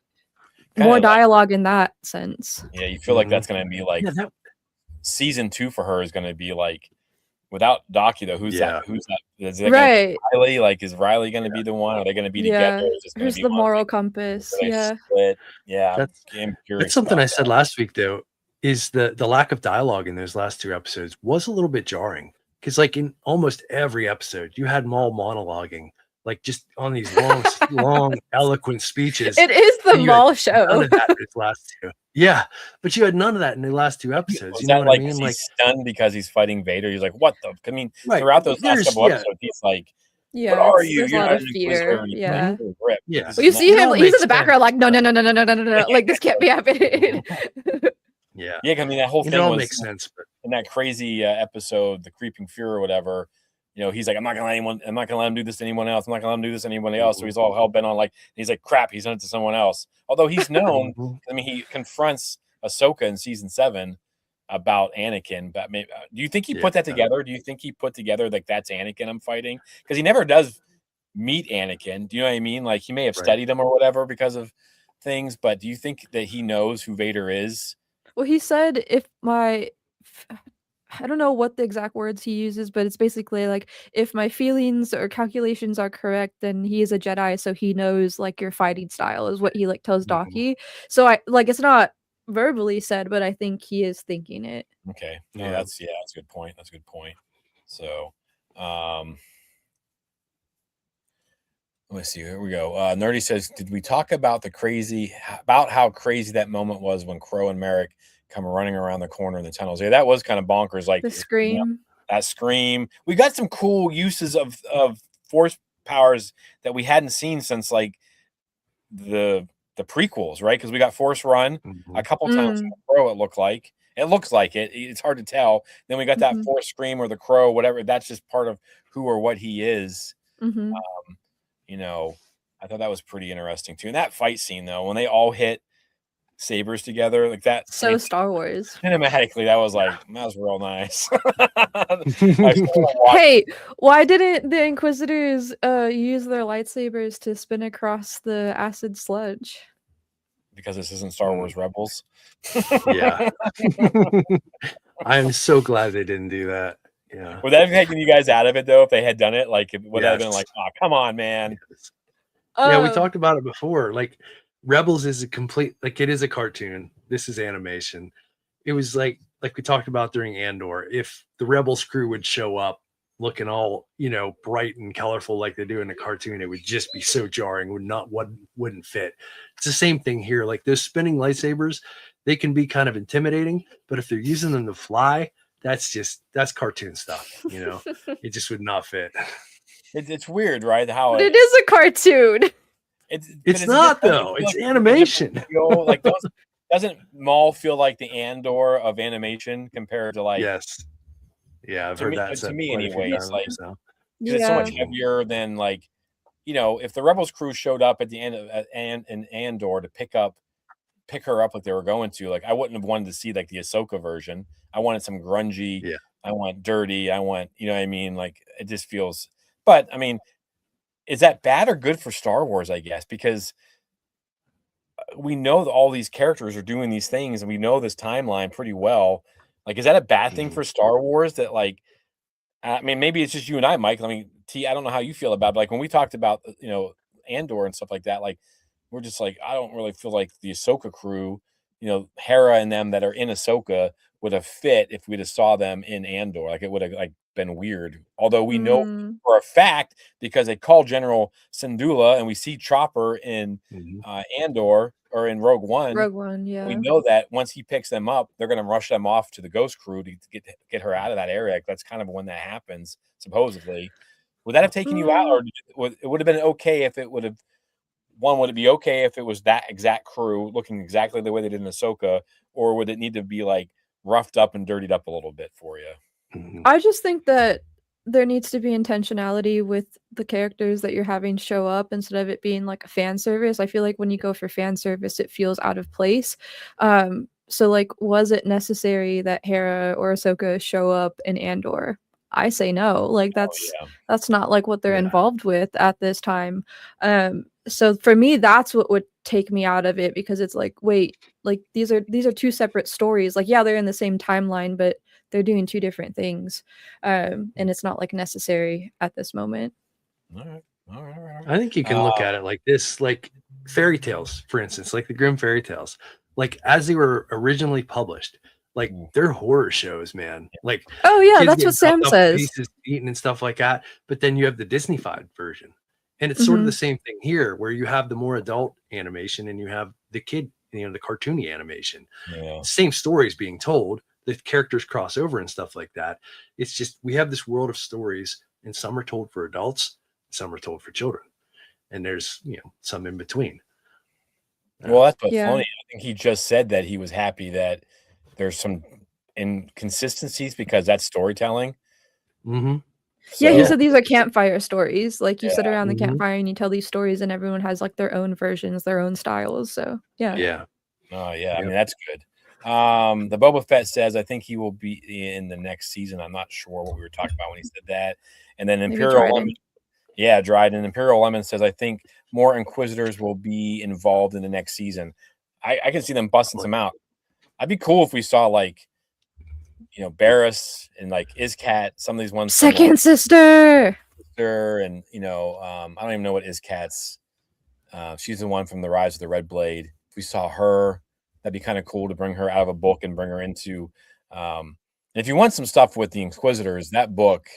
more dialogue in that sense. Yeah, you feel like that's going to be like season 2 for her is going to be like without Docky though. Who's that? Is it right? Riley? Like, is Riley going to be the one? Are they going to be together? Who's the moral compass? Yeah, that's something I said last week though. Is the lack of dialogue in those last 2 episodes was a little bit jarring, because like in almost every episode you had Maul monologuing, like just on these long eloquent speeches. It is the Maul show. None of that in his last 2. Yeah, but you had none of that in the last 2 episodes. You know what I mean? Like stunned because he's fighting Vader. He's like, "What the?" I mean, throughout those last couple episodes, he's like, "What are you?" There's a lot of fear. Yeah. Well, you see him. He's in the background, like, no. Like this can't be happening. Yeah. I mean, that whole thing all makes sense. But in that crazy episode, the Creeping Fear or whatever. He's like, I'm not gonna let him do this to anyone else. I'm not gonna let him do this to anyone else. So he's all hell bent on like, he's like, crap, he's done it to someone else. Although he's known, I mean, he confronts Ahsoka in season 7 about Anakin. But maybe, do you think he put that together? Do you think he put together like that's Anakin I'm fighting? Because he never does meet Anakin. Do you know what I mean? Like he may have studied him or whatever because of things. But do you think that he knows who Vader is? Well, he said I don't know what the exact words he uses, but it's basically like if my feelings or calculations are correct, then he is a Jedi, so he knows like your fighting style is what he like tells Docky. So I like it's not verbally said, but I think he is thinking it. Okay. No, that's a good point. That's a good point. So let me see. Here we go. Nerdy says, did we talk about how crazy that moment was when Crow and Merrick come running around the corner in the tunnels? Yeah, that was kind of bonkers. Like the scream. That scream. We got some cool uses of force powers that we hadn't seen since like the prequels, right? Because we got Force Run a couple times from the Crow. It looks like it. It's hard to tell. Then we got that Force Scream or the Crow, whatever. That's just part of who or what he is. I thought that was pretty interesting too. And that fight scene though, when they all hit sabers together like that, so Star Wars cinematically, that was real nice. Hey, why didn't the Inquisitors use their lightsabers to spin across the acid sludge? Because this isn't Star Wars Rebels. Yeah. I am so glad they didn't do that. Yeah. Would that have taken you guys out of it though if they had done it? Like would that have been like, oh, come on, man. Yeah, we talked about it before. Like Rebels is a complete, like it is a cartoon. This is animation. It was like like we talked about during Andor, if the Rebels crew would show up looking all, bright and colorful like they do in a cartoon, it would just be so jarring, wouldn't fit. It's the same thing here. Like those spinning lightsabers, they can be kind of intimidating, but if they're using them to fly, that's cartoon stuff, It just would not fit. It's weird, right? How but it is a cartoon. It's not though. It's like animation. Like doesn't Maul feel like the Andor of animation compared to like? Yes. Yeah, I've heard that. To me, anyway, it's like it's so much heavier than like, if the Rebels crew showed up at the end of an Andor to pick her up like they were going to, like I wouldn't have wanted to see like the Ahsoka version. I wanted some grungy. Yeah. I want dirty. I want, what I mean? Like it just feels. But I mean, is that bad or good for Star Wars? I guess because we know that all these characters are doing these things, and we know this timeline pretty well. Like, is that a bad thing for Star Wars? That like, I mean, maybe it's just you and I, Mike. I mean, T, I don't know how you feel about it. Like when we talked about Andor and stuff like that. Like we're just like, I don't really feel like the Ahsoka crew, Hera and them that are in Ahsoka would have fit if we'd have saw them in Andor. Like it would have like been weird. Although we know for a fact because they call General Syndulla and we see Chopper in Andor or in Rogue One. Rogue One, yeah. We know that once he picks them up, they're going to rush them off to the Ghost Crew to get her out of that area. That's kind of when that happens, supposedly. Would that have taken you out, or it would have been okay if it would have? One, would it be okay if it was that exact crew looking exactly the way they did in Ahsoka, or would it need to be like roughed up and dirtied up a little bit for you? I just think that there needs to be intentionality with the characters that you're having show up instead of it being like a fan service. I feel like when you go for fan service, it feels out of place. So like, was it necessary that Hera or Ahsoka show up in Andor? I say no. Like that's not like what they're involved with at this time. So for me, that's what would take me out of it, because it's like, wait, like these are two separate stories. Like, yeah, they're in the same timeline, but they're doing two different things. And it's not like necessary at this moment. All right. I think you can look at it like this, like fairy tales, for instance, like the Grimm fairy tales, like as they were originally published, like they're horror shows, man. Like, oh yeah, that's what Sam says, eaten and stuff like that. But then you have the Disney-fied version, and it's sort of the same thing here, where you have the more adult animation and you have the kid, the cartoony animation. Same stories being told, the characters cross over and stuff like that. It's just we have this world of stories, and some are told for adults, some are told for children, and there's some in between. Well, that's what's funny. I think he just said that he was happy that there's some inconsistencies because that's storytelling. Mm-hmm. So, he said these are campfire stories. Like you sit around the campfire and you tell these stories, and everyone has like their own versions, their own styles. So yeah. Oh yeah, I mean that's good. The Boba Fett says, I think he will be in the next season. I'm not sure what we were talking about when he said that. And then Imperial Lemon, Dryden. Imperial Lemon says, I think more Inquisitors will be involved in the next season. I can see them busting some out. I'd be cool if we saw like, Barriss and like Izcat, some of these ones. Second sister. And I don't even know what Izcat's. She's the one from the Rise of the Red Blade. If we saw her, that'd be kind of cool to bring her out of a book and bring her into. If you want some stuff with the Inquisitors, that book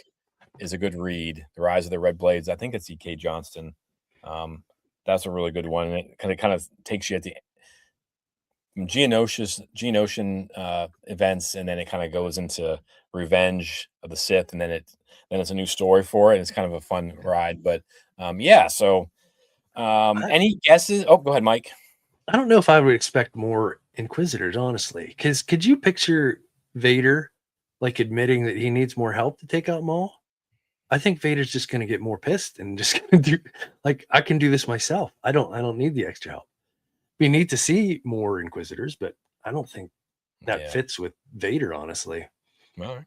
is a good read. The Rise of the Red Blades. I think it's E.K. Johnston. That's a really good one. And it kind of takes you at the Geonosian events, and then it kind of goes into Revenge of the Sith, and then it's a new story for it. It's kind of a fun ride, but So, any guesses? Oh, go ahead, Mike. I don't know if I would expect more Inquisitors, honestly, because could you picture Vader like admitting that he needs more help to take out Maul? I think Vader's just going to get more pissed and just going to do like, I can do this myself. I don't need the extra help. We need to see more Inquisitors, but I don't think that fits with Vader, honestly. All right.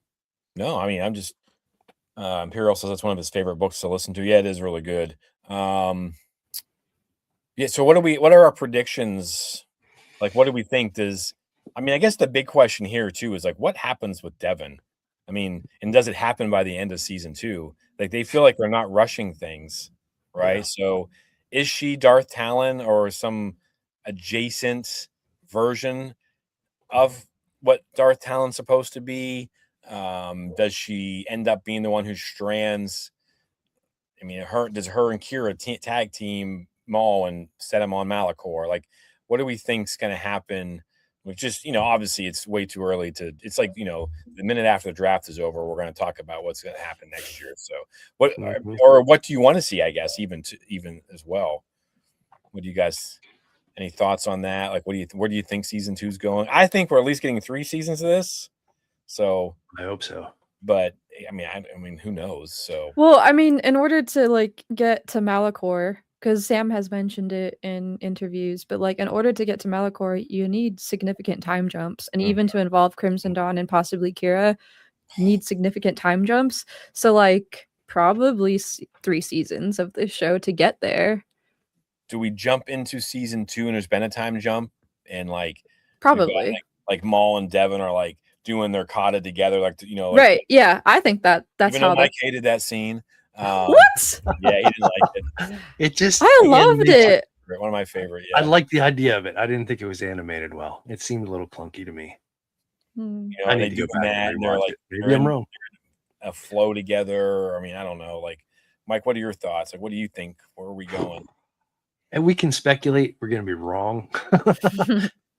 No, I mean, I'm just Imperial says that's one of his favorite books to listen to. Yeah, it is really good. So what are our predictions? Like, what do we think I guess the big question here too is like, what happens with Devin? I mean, and does it happen by the end of season 2? Like, they feel like they're not rushing things, right? Yeah. So is she Darth Talon or some adjacent version of what Darth Talon's supposed to be? Does she end up being the one who strands? I mean, does her and Kira tag team Maul and set him on Malachor? Like, what do we think's going to happen? With just, obviously it's way too early to. It's like, the minute after the draft is over, we're going to talk about what's going to happen next year. So, what or what do you want to see? I guess even as well. What do you guys? Any thoughts on that? Like, where do you think season 2's going? I think we're at least getting 3 seasons of this. So I hope so. But I mean, who knows? So, well, I mean, in order to like get to Malachor, because Sam has mentioned it in interviews, but like in order to get to Malachor, you need significant time jumps, and even to involve Crimson Dawn and possibly Kira, you need significant time jumps. So like probably 3 seasons of this show to get there. Do we jump into season 2 and there's been a time jump and like probably like Maul and Devin are like doing their kata together, like right? Yeah, I think that's even how Mike hated that scene. What? Yeah, he didn't like it. It just I loved it. One of my favorite. Yeah. I like the idea of it. I didn't think it was animated well. It seemed a little clunky to me. I need to go back and they're like, maybe I'm wrong. A flow together. I mean, I don't know. Like, Mike, what are your thoughts? Like, what do you think? Where are we going? And we can speculate. We're going to be wrong.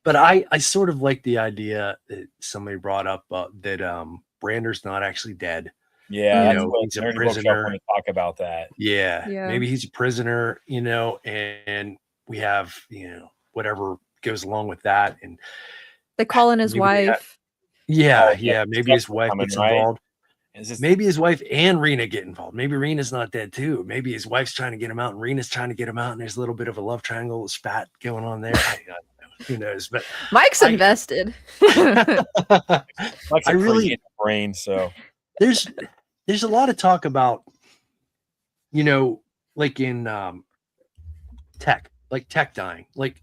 But I sort of like the idea that somebody brought up that Brander's not actually dead. Yeah, he's a prisoner. Want to talk about that. Yeah, maybe he's a prisoner. And we have whatever goes along with that, and they call in his wife. Maybe his wife gets involved. Right? Maybe his wife and Rena get involved. Maybe Rena's not dead too. Maybe his wife's trying to get him out, and Rena's trying to get him out, and there's a little bit of a love triangle spat going on there. I don't know. Who knows? But Mike's invested. I really brain. So there's a lot of talk about, like in Tech dying. Like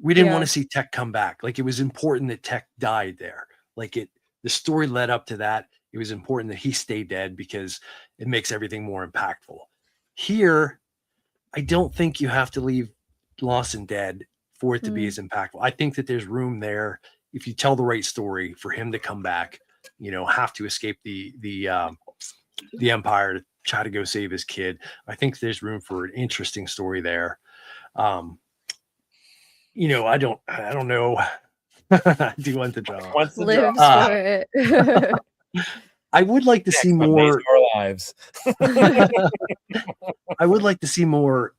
we didn't want to see Tech come back. Like it was important that Tech died there. Like the story led up to that. It was important that he stay dead because it makes everything more impactful. Here, I don't think you have to leave Lawson dead for it to be as impactful. I think that there's room there if you tell the right story for him to come back. Have to escape the Empire to try to go save his kid. I think there's room for an interesting story there. I don't know. Do you want the drama? Lives for it. I would like to see more. Our lives. I would like to see more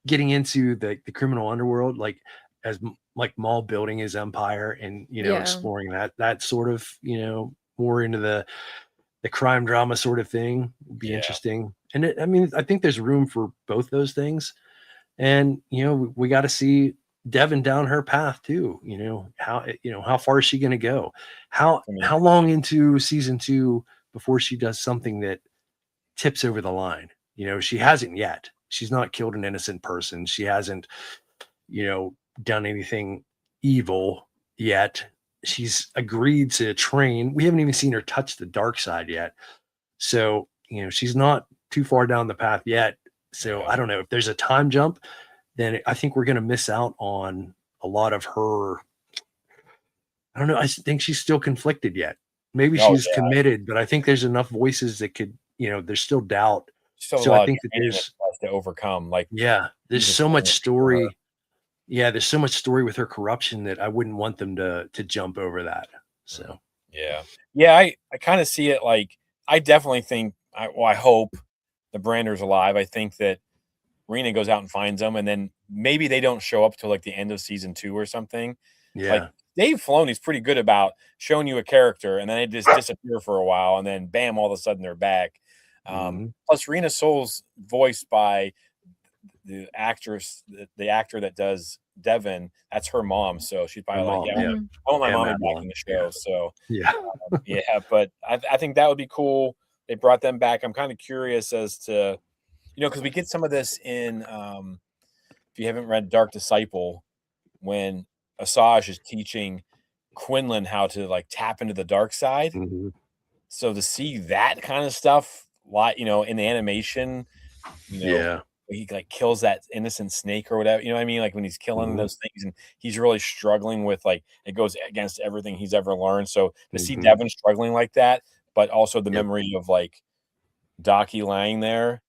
getting into the criminal underworld, like Maul building his empire and exploring that sort of more into the crime drama sort of thing would be interesting. And I think there's room for both those things. And we got to see Devin down her path too. How far is she going to go? How long into season 2 before she does something that tips over the line? She hasn't yet. She's not killed an innocent person. She hasn't, done anything evil yet. She's agreed to train. We haven't even seen her touch the dark side yet. So, she's not too far down the path yet. So I don't know if there's a time jump, then I think we're going to miss out on a lot of her. I don't know. I think she's still conflicted yet. Maybe she's committed, but I think there's enough voices that could, there's still doubt. So I think that there's to overcome. Like, there's so much story. Yeah, there's so much story with her corruption that I wouldn't want them to jump over that. So I kind of see it like I definitely think. I hope the Brander's alive. I think that Rena goes out and finds them, and then maybe they don't show up till like the end of season 2 or something. Yeah, like Dave Filoni's pretty good about showing you a character, and then they just disappear for a while, and then bam, all of a sudden they're back. Plus, Rena Soul's voiced by the actress, the actor that does Devin. That's her mom, so she's probably I want my mommy back in the show. So but I think that would be cool. They brought them back. I'm kind of curious as to, because we get some of this in. If you haven't read Dark Disciple, when Asajj is teaching Quinlan how to like tap into the dark side, so to see that kind of stuff, in the animation, he like kills that innocent snake or whatever. You know what I mean? Like when he's killing those things and he's really struggling with like it goes against everything he's ever learned. So to see Devin struggling like that, but also the memory of like Docky lying there.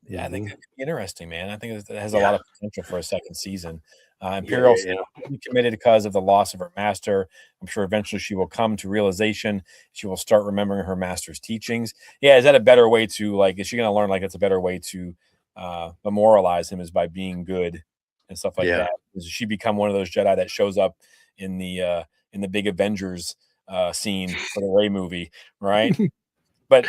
Yeah, I think it's interesting, man. I think it has a lot of potential for a second season. Imperial committed because of the loss of her master. I'm sure eventually she will come to realization. She will start remembering her master's teachings. Yeah, is that a better way to like? Is she going to learn like it's a better way to memorialize him is by being good and stuff like that? Does she become one of those Jedi that shows up in the big Avengers scene for the Rey movie, right? But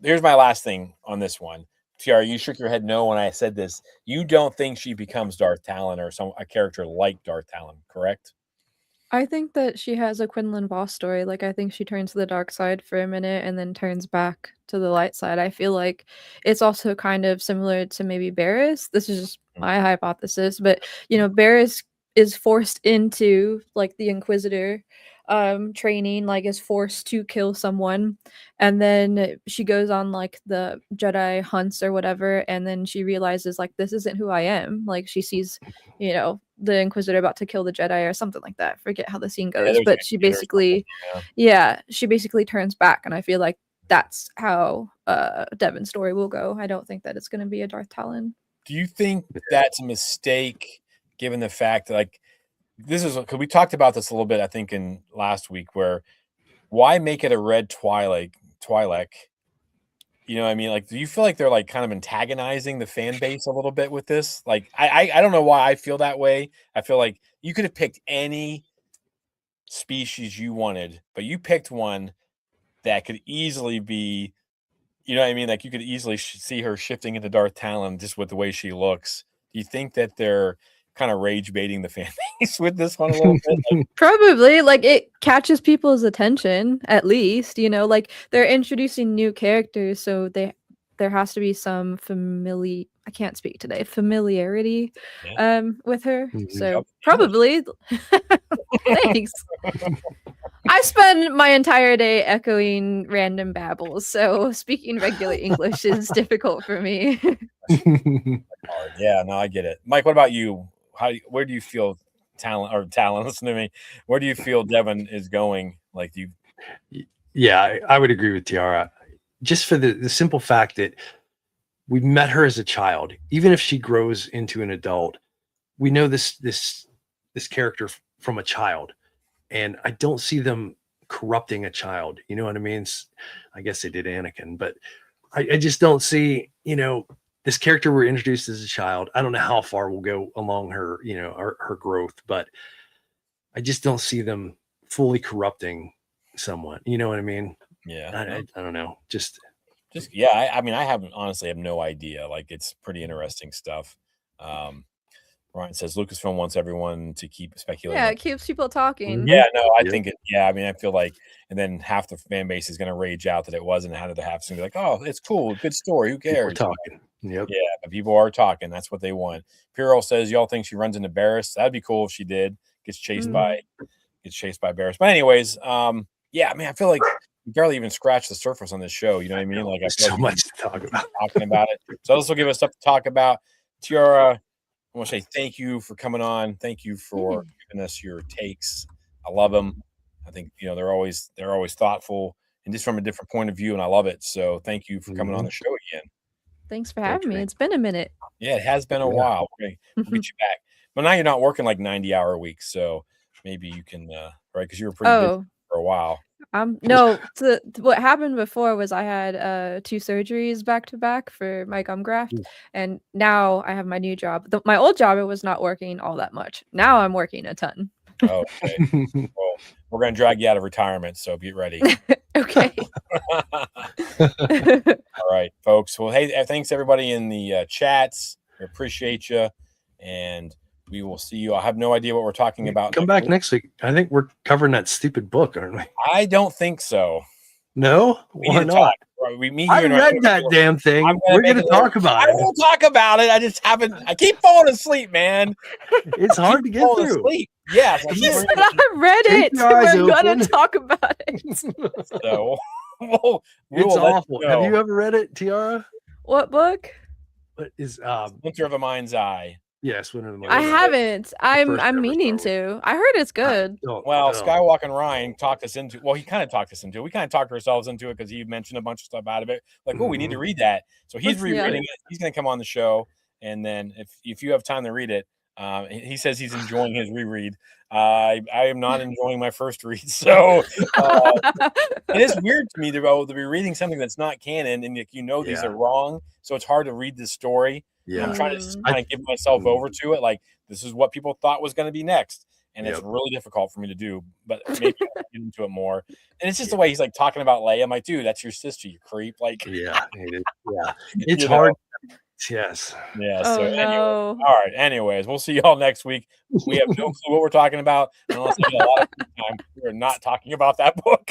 here's my last thing on this one. Tiara, you shook your head no when I said this. You don't think she becomes Darth Talon or a character like Darth Talon, correct? I think that she has a Quinlan Voss story. Like, I think she turns to the dark side for a minute and then turns back to the light side. I feel like it's also kind of similar to maybe Barriss. This is just my hypothesis, but Barriss is forced into like the Inquisitor training, like is forced to kill someone, and then she goes on like the Jedi hunts or whatever, and then she realizes like this isn't who I am. Like she sees the Inquisitor about to kill the Jedi or something like that. Forget how the scene goes, but she basically she basically turns back, and I feel like that's how Devin's story will go. I don't think that it's going to be a Darth Talon. Do you think that's a mistake given the fact that like this is because we talked about this a little bit, I think, in last week, where why make it a red Twi'lek? You know what I mean? Like, do you feel like they're like kind of antagonizing the fan base a little bit with this? Like, I don't know why I feel that way. I feel like you could have picked any species you wanted, but you picked one that could easily be, you know what I mean? Like, you could easily see her shifting into Darth Talon just with the way she looks. Do you think that they're kind of rage baiting the fan base with this one a little bit? Like, probably, like it catches people's attention at least, like they're introducing new characters, so there has to be some familiarity with her. So probably thanks. I spend my entire day echoing random babbles, so speaking regular English is difficult for me. Yeah, no, I get it. Mike, what about you? Where do you feel Talon? Listen to me. Where do you feel Devin is going? Like you? Yeah, I would agree with Tiara. Just for the simple fact that we met her as a child, even if she grows into an adult, we know this character from a child, and I don't see them corrupting a child. You know what I mean? I guess they did Anakin, but I just don't see this character we're introduced as a child. I don't know how far we'll go along her, her growth, but I just don't see them fully corrupting someone. You know what I mean? Yeah. I don't know. Just yeah. I mean, I honestly have no idea. Like, it's pretty interesting stuff. Ryan says Lucasfilm wants everyone to keep speculating. Yeah, it keeps people talking. Yeah, no, I think I mean, I feel like, and then half the fan base is going to rage out that it wasn't. How did it happen? Be like, oh, it's cool, good story. Who cares? People talking. Yep. Yeah, but people are talking. That's what they want. Pirro says, y'all think she runs into Barriss? That'd be cool if she did. Gets chased by Barriss. But anyways, yeah, I mean, I feel like we barely even scratched the surface on this show. You know what I mean? Like, I feel so much to talk about. Talking about it. So this will give us stuff to talk about. Tiara, I want to say thank you for coming on. Thank you for giving us your takes. I love them. I think they're always thoughtful and just from a different point of view, and I love it. So thank you for coming on the show again. Thanks for having me. It's been a minute. Yeah, it has been a while. We'll get you back. But now you're not working like 90-hour weeks, so maybe you can right, because you were pretty busy for a while. No, what happened before was I had 2 surgeries back to back for my gum graft, and now I have my new job. My old job, it was not working all that much. Now I'm working a ton. Oh, okay. Well, we're gonna drag you out of retirement, so get ready. Okay. All right, folks. Well, hey, thanks everybody in the chats. We appreciate you, and we will see you. I have no idea what we're talking about. Come back next week. I think we're covering that stupid book, aren't we? I don't think so. No? Why not? We meet I read that damn thing. We're going to talk about it. I will talk about it. I just haven't. I keep falling asleep, man. It's hard to get through. Asleep. Yes. He said I read it. We're going to talk about it. So it's awful. Have you ever read it, Tiara? What book? What is Winter of a Mind's Eye. Yes, Winter of the I Mind's Eye. haven't. I'm first ever meaning Star to. I heard it's good. Well, Skywalker and Ryan talked us into. Well, he kind of talked us into it. We kind of talked ourselves into it because he mentioned a bunch of stuff out of it. Like, oh, we need to read that. So he's rereading it. He's going to come on the show, and then if you have time to read it, he says he's enjoying his reread. I am not enjoying my first read, so it is weird to me to be reading something that's not canon, and these are wrong. So it's hard to read this story. Yeah, I'm trying to kind of give myself over to it. Like, this is what people thought was going to be next, and it's really difficult for me to do. But maybe I'll get into it more. And it's just the way he's like talking about Leia. I'm like, dude, that's your sister, you creep. Like, it's hard. Yes. Yeah. So anyway, all right. Anyways, we'll see y'all next week. We have no clue what we're talking about, unless we get a lot of time. We're not talking about that book.